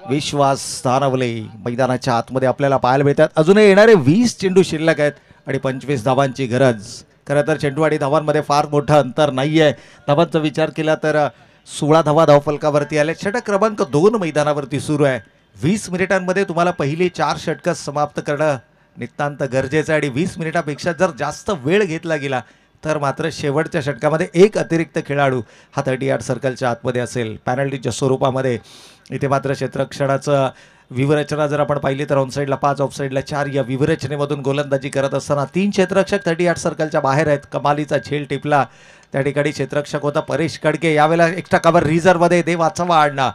विश्वास दानवले मैदानाच्या आतमध्ये आपल्याला पाहायला मिळतात. अजूनही येणारे 20 चेंडू शिल्लक आहेत आणि 25 धावांची गरज. खरं तर चेंडू आणि धावांमध्ये फार मोठं अंतर नाही आहे. धावांचा विचार केला तर 16 धावा धावफलकावरती आले. षटक क्रमांक 2 मैदानावरती सुरू आहे. 20 मिनिटांमध्ये तुम्हाला पहिली 4 षटकं समाप्त करणं नितांत गरजेचं आहे आणि 20 मिनिटापेक्षा जर जास्त वेळ घेतला गेला तर मात्र शेवटच्या षटकामध्ये एक अतिरिक्त खेळाडू हा 38 सर्कलच्या आतमध्ये असेल पॅनल्टीच्या स्वरूपामध्ये. इथे मात्र क्षेत्ररक्षणाचं व्यूहरचना जर आपण पाहिली तर ऑनसाईडला 5 ऑफसाईडला 4 या व्यूहरचनेमधून गोलंदाजी करत असताना 3 क्षेत्ररक्षक 38 सर्कलच्या बाहेर आहेत. कमालीचा झेल टिपला त्या ठिकाणी क्षेत्ररक्षक होता परेश कडके. यावेळेला एक्स्ट्रा कव्हर रिझर्वमध्ये देव वाचवा आडणा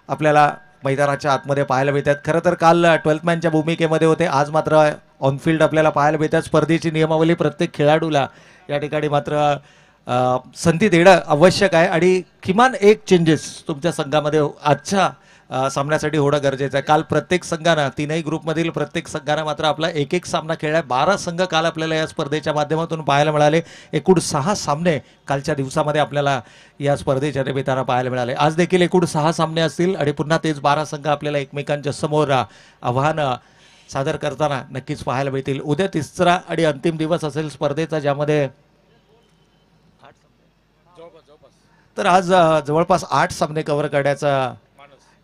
आपल्याला मैदानाच्या आतमध्ये पाहायला मिळतात. खरं तर काल 12th मॅनच्या भूमिकेमध्ये होते. आज मात्र ऑनफिल्ड आपल्याला पाहायला मिळतात. स्पर्धेची नियमावली प्रत्येक खेळाडूला या ठिकाणी मात्र संधी देणं आवश्यक आहे आणि किमान एक चेंजेस तुमच्या संघामध्ये आजच्या सामन्यासाठी होणं गरजेचं आहे. काल प्रत्येक संघानं 3ही ग्रुपमधील प्रत्येक संघानं मात्र आपला एक सामना खेळला आहे. 12 संघ काल आपल्याला या स्पर्धेच्या माध्यमातून पाहायला मिळाले. एकूण 6 सामने कालच्या दिवसामध्ये आपल्याला या स्पर्धेच्या निमित्तानं पाहायला मिळाले. आज देखील एकूण 6 सामने असतील आणि पुन्हा तेच 12 संघ आपल्याला एकमेकांच्या समोर आव्हान सादर करताना नक्कीच पाहायला मिळतील. उद्या तिसरा आणि अंतिम दिवस असेल स्पर्धेचा ज्यामध्ये तर आज जवळपास 8 सामने कव्हर करण्याचा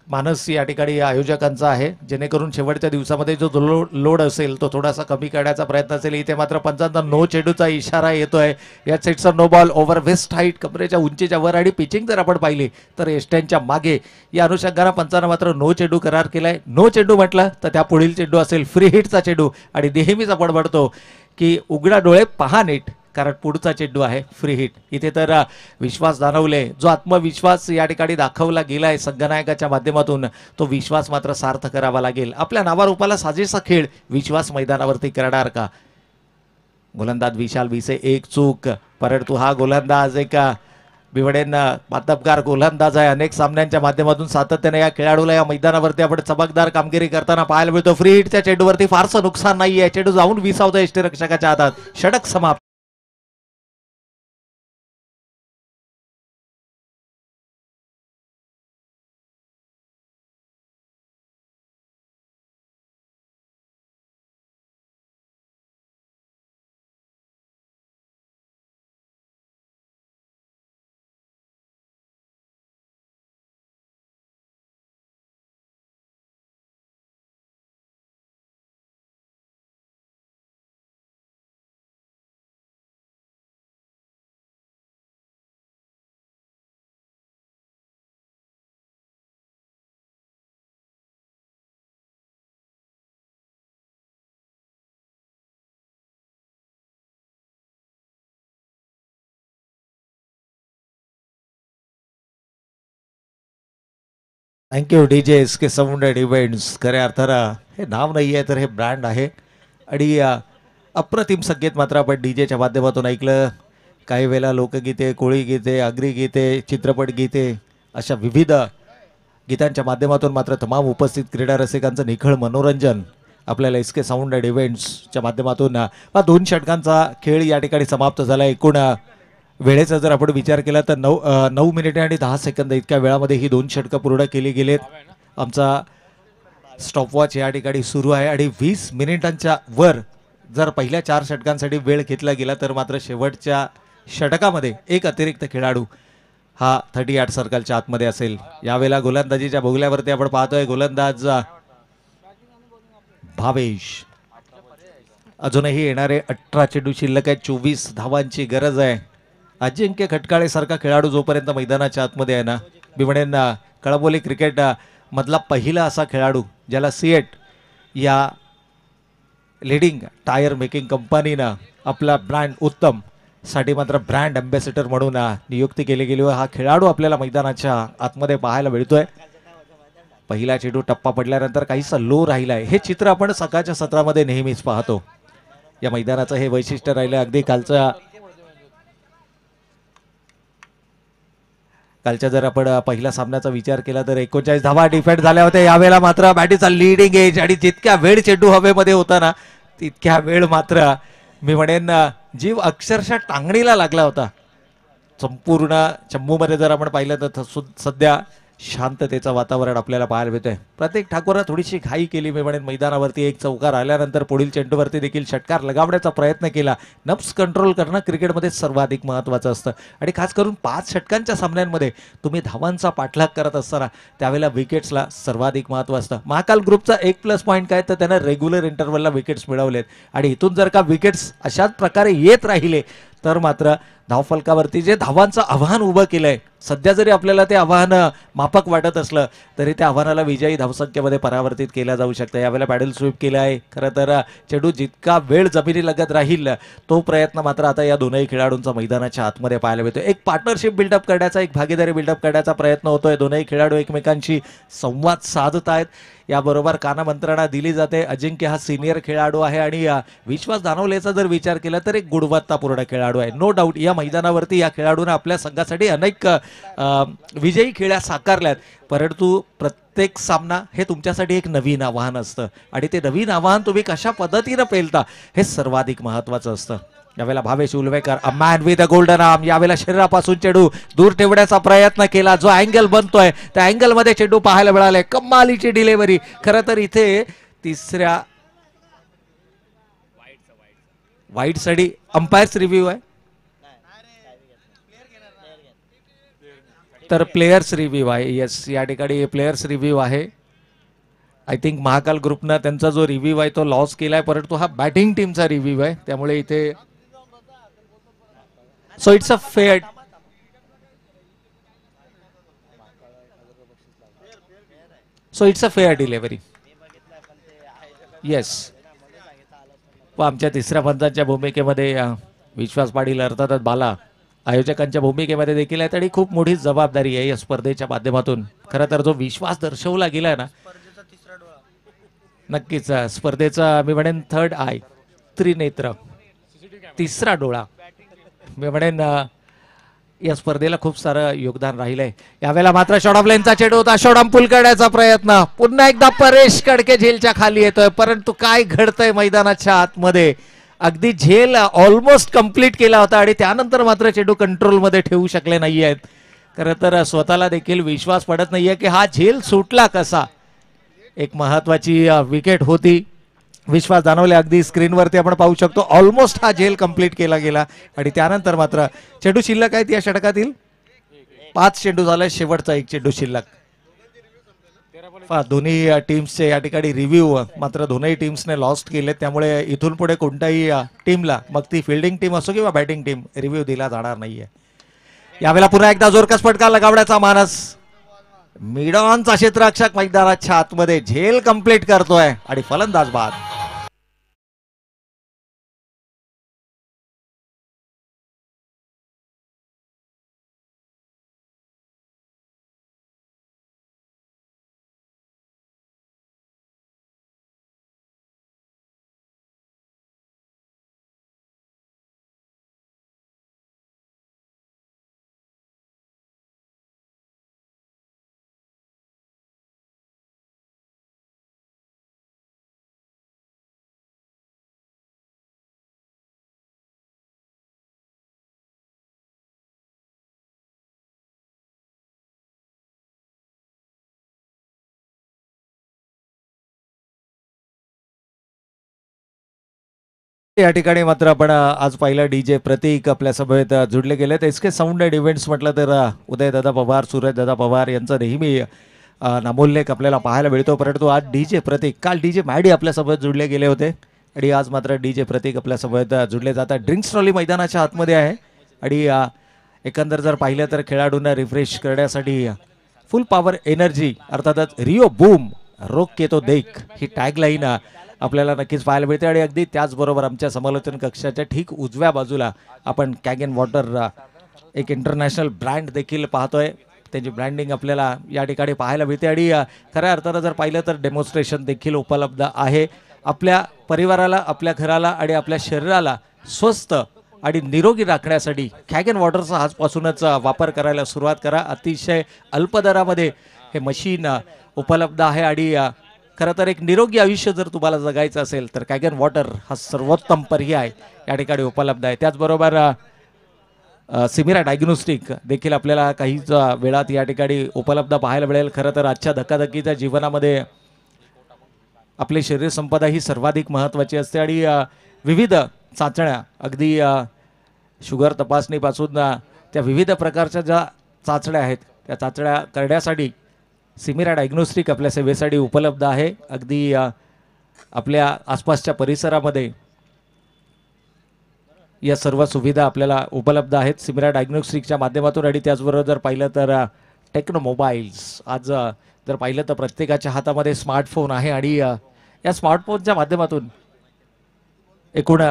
मानस या ठिकाणी आयोजकांचा आहे जेणेकरून शेवटच्या दिवसामध्ये जो लोड असेल तो थोडासा कमी करण्याचा प्रयत्न असेल. इथे मात्र पंचांचा नो चेंडूचा इशारा येतोय. या सेटचा no ball over waist height कमरेच्या उंचीच्या वर आणि पिचिंग जर आपण पाहिली तर एस्टॅनच्या मागे या अनुषंगाने पंचांना मात्र नो चेंडू करार केलाय. नो चेंडू म्हटलं तर त्या पुढील चेंडू असेल फ्री हिटचा चेंडू आणि नेहमीच आपण म्हणतो की उघडा डोळे पहा नीट कारण पुढचा चेंडू आहे फ्री हिट. इथे तर विश्वास दानवले जो आत्मविश्वास या ठिकाणी दाखवला गेलाय संघनायकाच्या माध्यमातून तो विश्वास मात्र सार्थ करावा लागेल. आपल्या नावारूपाला साजेसा खेळ विश्वास मैदानावरती करणार का? गोलंदाज विशाल विसे एक चूक परंतु हा गोलंदाज एक बिवडेन मातबगार गोलंदाज आहे. अनेक सामन्यांच्या माध्यमातून सातत्याने या खेळाडूला या मैदानावरती आपण चमकदार कामगिरी करताना पाहायला मिळतो. फ्री हिटच्या चेंडूवरती फारसं नुकसान नाहीये. चेंडू जाऊन विसावतो यष्टीरक्षकाच्या हातात. षटक समाप्त. Thank you DJ SK sound and events. खऱ्या अर्थानं हे नाव नाही आहे तर हे ब्रँड आहे आणि अप्रतिम संगीत मात्र आपण डीजेच्या माध्यमातून ऐकलं. काही वेळेला लोकगीते, कोळी गीते, आगरी गीते, चित्रपट गीते अशा विविध गीतांच्या माध्यमातून मात्र तमाम उपस्थित क्रीडा रसिकांचं निखळ मनोरंजन आपल्याला SK साऊंड अँड इव्हेंट्सच्या माध्यमातून 2 षटकांचा खेळ या ठिकाणी समाप्त झाला. एकूण वेळेचा जर आपण विचार केला तर 9 मिनिटे आणि 10 सेकंद इतक्या वेळामध्ये ही 2 षटकं पूर्ण केली गेलेत. आमचा स्टॉपवॉच या ठिकाणी सुरू आहे आणि 20 मिनिटांच्या वर जर पहिल्या 4 षटकांसाठी वेळ घेतला गेला तर मात्र शेवटच्या षटकामध्ये एक अतिरिक्त खेळाडू हा 38 सर्कलच्या आतमध्ये असेल. यावेळेला गोलंदाजीच्या भोगल्यावरती आपण पाहतोय गोलंदाज भावेश. अजूनही येणारे 18 चेंडू शिल्लक आहेत. 24 धावांची गरज आहे. अजिंक्य खटकाळे सारखा खेळाडू जोपर्यंत मैदानाच्या आतमध्ये आहे ना बिवडेंना कळंबोली क्रिकेट मधला पहिला असा खेळाडू ज्याला सिएट या लीडिंग टायर मेकिंग कंपनीनं आपला ब्रँड उत्तम साठी मात्र ब्रँड अँबॅसेडर म्हणून नियुक्ती केली गेली. हा खेळाडू आपल्याला मैदानाच्या आतमध्ये पाहायला मिळतोय. पहिला चेंडू टप्पा पडल्यानंतर काहीसा लो राहिलाय. हे चित्र आपण सकाळच्या सत्रामध्ये नेहमीच पाहतो. या मैदानाचं हे वैशिष्ट्य राहिलं. अगदी कालचा कालच्या जर आपण पहिल्या सामन्याचा विचार केला तर 39 धावा डिफेंड झाल्या होत्या. यावेळेला मात्र बॅटीचा लीडिंग एज आणि जितक्या वेळ चेंडू हवेमध्ये होता ना तितक्या वेळ मात्र मी म्हणेन जीव अक्षरशः टांगणीला लागला होता. संपूर्ण चंबूमध्ये जर आपण पाहिलं तर सध्या शांततेचं वातावरण आपल्याला पाहायला मिळतंय. प्रत्येक ठाकूरनं थोडीशी घाई केली मी म्हणेन. मैदानावरती एक चौकार आल्यानंतर पुढील चेंडूवरती देखील षटकार लगावण्याचा प्रयत्न केला. नफ्स कंट्रोल करणं क्रिकेटमध्ये सर्वाधिक महत्त्वाचं असतं आणि खास करून 5 षटकांच्या सामन्यांमध्ये तुम्ही धावांचा पाठलाग करत असताना त्यावेळेला विकेट्सला सर्वाधिक महत्त्व असतं. महाकाल ग्रुपचा एक प्लस पॉईंट काय तर त्यानं रेग्युलर इंटरव्हलला विकेट्स मिळवलेत आणि इथून जर का विकेट्स अशाच प्रकारे येत राहिले तर मात्र धावफलकावरती जे धावांचं आव्हान उभं केलंय सध्या जरी आपल्याला ते आव्हान माफक वाटत असलं तरी त्या आव्हानाला विजयी धावसंख्येमध्ये परावर्तित केलं जाऊ शकतं. यावेळेला पॅडल स्वीप केला आहे. खरं तर चेंडू जितका वेळ जमिनी लगत राहील तो प्रयत्न मात्र आता या दोनही खेळाडूंचा मैदानाच्या आतमध्ये पाहायला मिळतो. एक पार्टनरशिप बिल्डअप करण्याचा एक भागीदारी बिल्डअप करण्याचा प्रयत्न होतोय. दोनही खेळाडू एकमेकांशी संवाद साधत आहेत. याबरोबर कानमंत्रणा दिली जाते. अजिंक्य हा सिनियर खेळाडू आहे आणि विश्वास दानवलेचा जर विचार केला तर एक गुणवत्तापूर्ण खेळाडू आहे. नो डाऊट या मैदानावरती या खेळाडूने आपल्या संघासाठी अनेक विजयी खेळ्या साकारल्यात. परंतु प्रत्येक सामना हे तुमच्यासाठी एक नवीन आव्हान असतं आणि ते नवीन आव्हान तुम्ही कशा पद्धतीनं पेलता हे सर्वाधिक महत्त्वाचं असतं. यावेळेला Bhavesh Ulvekar a man with a golden arm यावेळेला शरीरापासून चेंडू दूर ठेवण्याचा प्रयत्न केला. जो अँगल बनतोय त्या अँगल मध्ये चेंडू पाहायला मिळाले. कमालीची डिलिव्हरी. खरं तर इथे तिसऱ्या वाईट साठी अंपायर्स रिव्ह्यू आहे तर प्लेयर्स रिव्ह्यू आहे. येस या ठिकाणी प्लेयर्स रिव्ह्यू आहे. आय थिंक महाकाल ग्रुपनं त्यांचा जो रिव्ह्यू आहे तो लॉस केलाय परंतु हा बॅटिंग टीमचा रिव्ह्यू आहे त्यामुळे इथे so it's a fair delivery. Yes व आमच्या तिसऱ्या पंचांच्या भूमिकेमध्ये विश्वास पाटील अर्थातच बाला आयोजकांच्या भूमिकेमध्ये देखील आहेत आणि खूप मोठी जबाबदारी आहे या स्पर्धेच्या माध्यमातून. खरं तर जो विश्वास दर्शवला गेलाय ना नक्कीच स्पर्धेचा मी म्हणेन थर्ड आय त्रिनेत्र तिसरा डोळा मी म्हणेन या स्पर्धेला खूप सारं योगदान राहिलंय. यावेळेला मात्र शॉट ऑफ लेनचा चेंडू होता. शॉट ऑन पुल करण्याचा प्रयत्न पुन्हा एकदा परेश कडके झेलच्या खाली येतोय परंतु काय घडतंय मैदानाच्या आतमध्ये. अगदी झेल ऑलमोस्ट कंप्लीट केला होता आणि त्यानंतर मात्र चेंडू कंट्रोलमध्ये ठेवू शकले नाही आहेत. खरं तर स्वतःला देखील विश्वास पडत नाहीये की हा झेल सुटला कसा. एक महत्वाची विकेट होती. विश्वास दानवले अगदी स्क्रीनवरती आपण पाहू शकतो ऑलमोस्ट हा झेल कंप्लीट केला गेला आणि त्यानंतर मात्र चेंडू शिल्लक आहेत या षटकातील 5 चेंडू झाले. शेवटचा एक चेंडू शिल्लक. दोन्ही टीम्सचे या ठिकाणी रिव्ह्यू मात्र दोन्ही टीम्सने लॉस्ट केले त्यामुळे इथून पुढे कोणत्याही टीमला मग ती फिल्डिंग टीम असो किंवा बॅटिंग टीम रिव्ह्यू दिला जाणार नाहीये. यावेळेला पुन्हा एकदा जोरकस फटका लगावण्याचा मानस. मिडॉनचा क्षेत्ररक्षक मैदानाच्या आतमध्ये झेल कंप्लीट करतोय आणि फलंदाज बाद. या ठिकाणी मात्र आपण आज पाहिलं डीजे प्रतीक आपल्या सभेत जुडले गेलेत. एसके साऊंड अँड इव्हेंट्स म्हटलं तर उदयदादा पवार सूरजदादा पवार यांचा नेहमी नामोल्लेख आपल्याला पाहायला मिळतो परंतु आज डीजे प्रतीक काल डीजे मॅडी आपल्या सभेत जुडले गेले होते आणि आज मात्र डीजे प्रतीक आपल्या सभेत जुडले जातात. ड्रिंक्स ट्रॉली मैदानाच्या आतमध्ये आहे आणि एकंदर जर पाहिलं तर खेळाडूंना रिफ्रेश करण्यासाठी फुल पॉवर एनर्जी अर्थातच रिओ बूम रोक के तो देख ही टॅगलाईन आपल्याला नक्कीच पाहायला मिळते आणि अगदी त्याचबरोबर आमच्या समालोचन कक्षाच्या ठीक उजव्या बाजूला आपण कॅगन वॉटर एक इंटरनॅशनल ब्रँड देखील पाहतोय. त्यांची ब्रँडिंग आपल्याला या ठिकाणी पाहायला मिळते आणि खऱ्या अर्थानं जर पाहिलं तर डेमॉन्स्ट्रेशन देखील उपलब्ध आहे. आपल्या परिवाराला आपल्या घराला आणि आपल्या शरीराला स्वस्थ आणि निरोगी राखण्यासाठी कॅगन वॉटरचा आजपासूनच वापर करायला सुरुवात करा. अतिशय अल्प दरामध्ये हे मशीन उपलब्ध आहे आणि खरं तर एक निरोगी आयुष्य जर तुम्हाला जगायचं असेल तर कॅगन वॉटर हा सर्वोत्तम पर्याय या ठिकाणी उपलब्ध आहे. त्याचबरोबर सिमिरा डायग्नोस्टिक देखील आपल्याला काहीच वेळात या ठिकाणी उपलब्ध पाहायला मिळेल. खरं तर आजच्या धकाधकीच्या जीवनामध्ये आपली शरीर संपदा ही सर्वाधिक महत्त्वाची असते आणि विविध चाचण्या अगदी शुगर तपासणीपासून त्या विविध प्रकारच्या ज्या चाचण्या आहेत त्या चाचण्या करण्यासाठी सिमिरा डायग्नोस्टिक आपल्या सेवेसाठी उपलब्ध आहे. अगदी आपल्या आसपासच्या परिसरामध्ये या सर्व सुविधा आपल्याला उपलब्ध आहेत सिमिरा डायग्नोस्टिकच्या माध्यमातून. आणि त्याचबरोबर जर पाहिलं तर टेक्नो मोबाईल्स आज जर पाहिलं तर प्रत्येकाच्या हातामध्ये स्मार्टफोन आहे आणि या स्मार्टफोनच्या माध्यमातून एकूण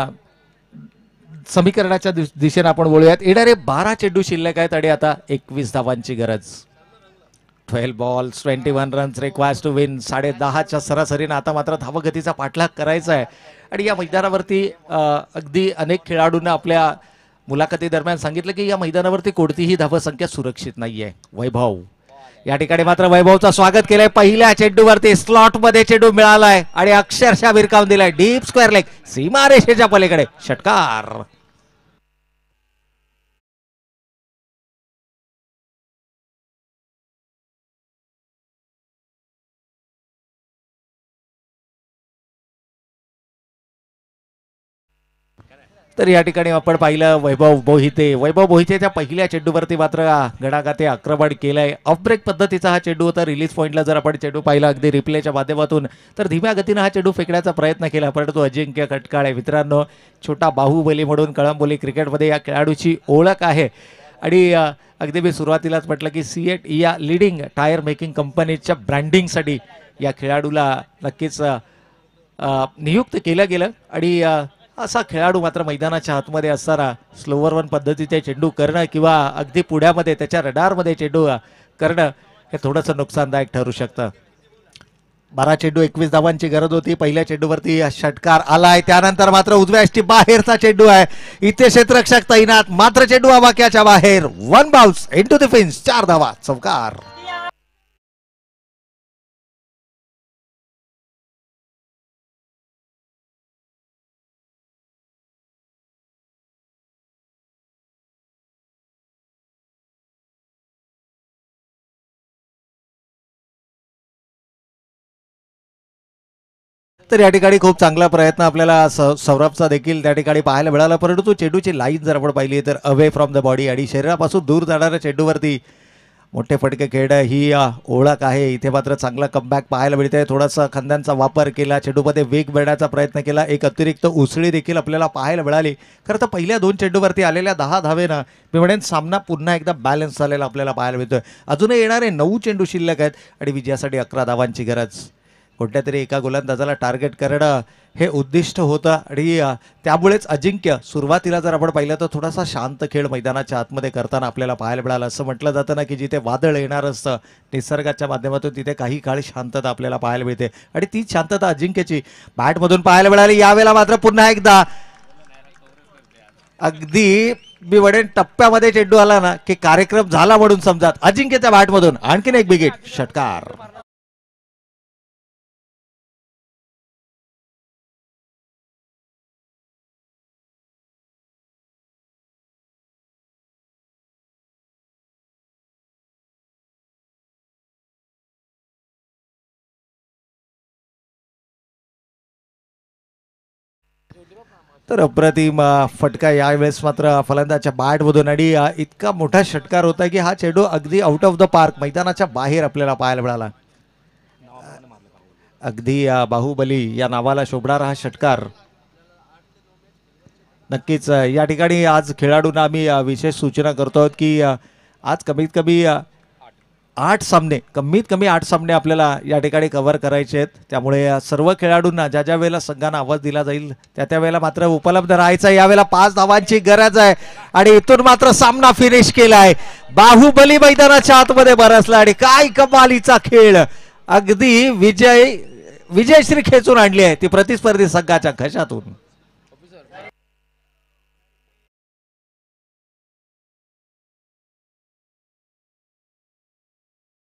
समीकरणाच्या दिशेने आपण बोलूयात. येणारे 12 चेंडू शिल्लक आहेत आणि आता 21 धावांची गरज. 12 balls 21 runs requires to win. 10.5च्या सरासरीनं आता मात्र धावगतीचा पाठलाग करायचा आहे. आणि या मैदानावरती अगदी अनेक खेळाडूंना आपल्या मुलाखती दरम्यान सांगितलं की या मैदानावरती कोणतीही धावसंख्या सुरक्षित नाहीये. वैभव या ठिकाणी मात्र वैभवचं स्वागत केलंय. पहिल्या चेंडूवरती स्लॉट मध्ये चेंडू मिळालाय आणि अक्षरशः भिरकावून दिलाय डीप स्क्वेअर लेग सीमारेषेच्या पलीकडे. षटकार. तर या ठिकाणी आपण पाहिलं वैभव बोहितेच्या पहिल्या चेंडूवरती मात्र गडागाते आक्रमण केलंय. ऑफ ब्रेक पद्धतीचा हा चेंडू होता. रिलीज पॉईंटला जर आपण चेंडू पाहिला अगदी रिप्लेच्या माध्यमातून तर धीम्या गतीनं हा चेंडू फेकण्याचा प्रयत्न केला परंतु अजिंक्य खटकाळे मित्रांनो छोटा बाहुबली म्हणून कळंबोली क्रिकेटमध्ये या खेळाडूची ओळख आहे. आणि अगदी मी सुरुवातीलाच म्हटलं की सिएट या लिडिंग टायर मेकिंग कंपनीच्या ब्रँडिंगसाठी या खेळाडूला नक्कीच नियुक्त केलं गेलं. आणि असा खेळाडू मात्र मैदानाच्या आतमध्ये असताना स्लोवर वन पद्धतीचे चेंडू करणं किंवा अगदी पुढ्यामध्ये त्याच्या रडारमध्ये चेंडू करणं हे थोडंसं नुकसानदायक ठरू शकतं. 12 चेंडू 21 धावांची गरज होती. पहिल्या चेंडूवरती षटकार आलाय. त्यानंतर मात्र उजव्या यष्टी बाहेरचा चेंडू आहे. इथे क्षेत्ररक्षक तैनात मात्र चेंडू आवाक्याच्या बाहेर. 1 बाउन्स इनटू द फिन्स. 4 धावा. चौकार. तर या ठिकाणी खूप चांगला प्रयत्न आपल्याला सौरभचा देखील त्या ठिकाणी पाहायला मिळाला परंतु चेंडूची लाईन जर आपण पाहिली तर अवे फ्रॉम द बॉडी आणि शरीरापासून दूर जाणाऱ्या चेंडूवरती मोठे फटके खेळणं ही ओळख आहे. इथे मात्र चांगला कमबॅक पाहायला मिळतंय. थोडासा खांद्यांचा वापर केला चेंडूमध्ये वेग मिळण्याचा प्रयत्न केला. एक अतिरिक्त उसळी देखील आपल्याला पाहायला मिळाली. खरं तर पहिल्या 2 चेंडूवरती आलेल्या 10 धावेनं मी म्हणेन सामना पुन्हा एकदा बॅलन्स झालेला आपल्याला पाहायला मिळतोय. अजूनही येणारे 9 चेंडू शिल्लक आहेत आणि विजयासाठी 11 धावांची गरज. कोणत्या तरी एका गोलंदाजाला टार्गेट करणं हे उद्दिष्ट होतं आणि त्यामुळेच अजिंक्य सुरुवातीला जर आपण पाहिलं तर थोडासा शांत खेळ मैदानाच्या आतमध्ये करताना आपल्याला पाहायला मिळालं. असं म्हटलं जातं ना की जिथे वादळ येणार असतं निसर्गाच्या माध्यमातून तिथे काही काळ शांतता आपल्याला पाहायला मिळते आणि तीच शांतता अजिंक्यची बॅटमधून पाहायला मिळाली. यावेळेला मात्र पुन्हा एकदा अगदी मी म्हणेन टप्प्यामध्ये चेंडू आला ना की कार्यक्रम झाला म्हणून समजा. अजिंक्यच्या बॅटमधून आणखीन एक विकेट. षटकार. तर अप्रतिम फटका यावेळेस मात्र फलंदाच्या बॅटमधून आणि इतका मोठा षटकार होता की हा चेंडू अगदी आउट ऑफ द पार्क मैदानाच्या बाहेर आपल्याला पाहायला मिळाला. अगदी बाहुबली या नावाला शोभणारा हा षटकार. नक्कीच या ठिकाणी आज खेळाडूंना आम्ही विशेष सूचना करतो की आज कमीत कमी 8 सामने आपल्याला या ठिकाणी कव्हर करायचे आहेत. त्यामुळे सर्व खेळाडूंना ज्या ज्या वेळेला संघांना आवाज दिला जाईल त्या वेळेला मात्र उपलब्ध राहायचं. यावेळेला 5 धावांची गरज आहे आणि इथून मात्र सामना फिनिश केलाय. बाहुबली मैदानाच्या आतमध्ये बरसला आणि काय कमालीचा खेळ. अगदी विजयश्री खेचून आणली आहे ती प्रतिस्पर्धी संघाच्या घशातून.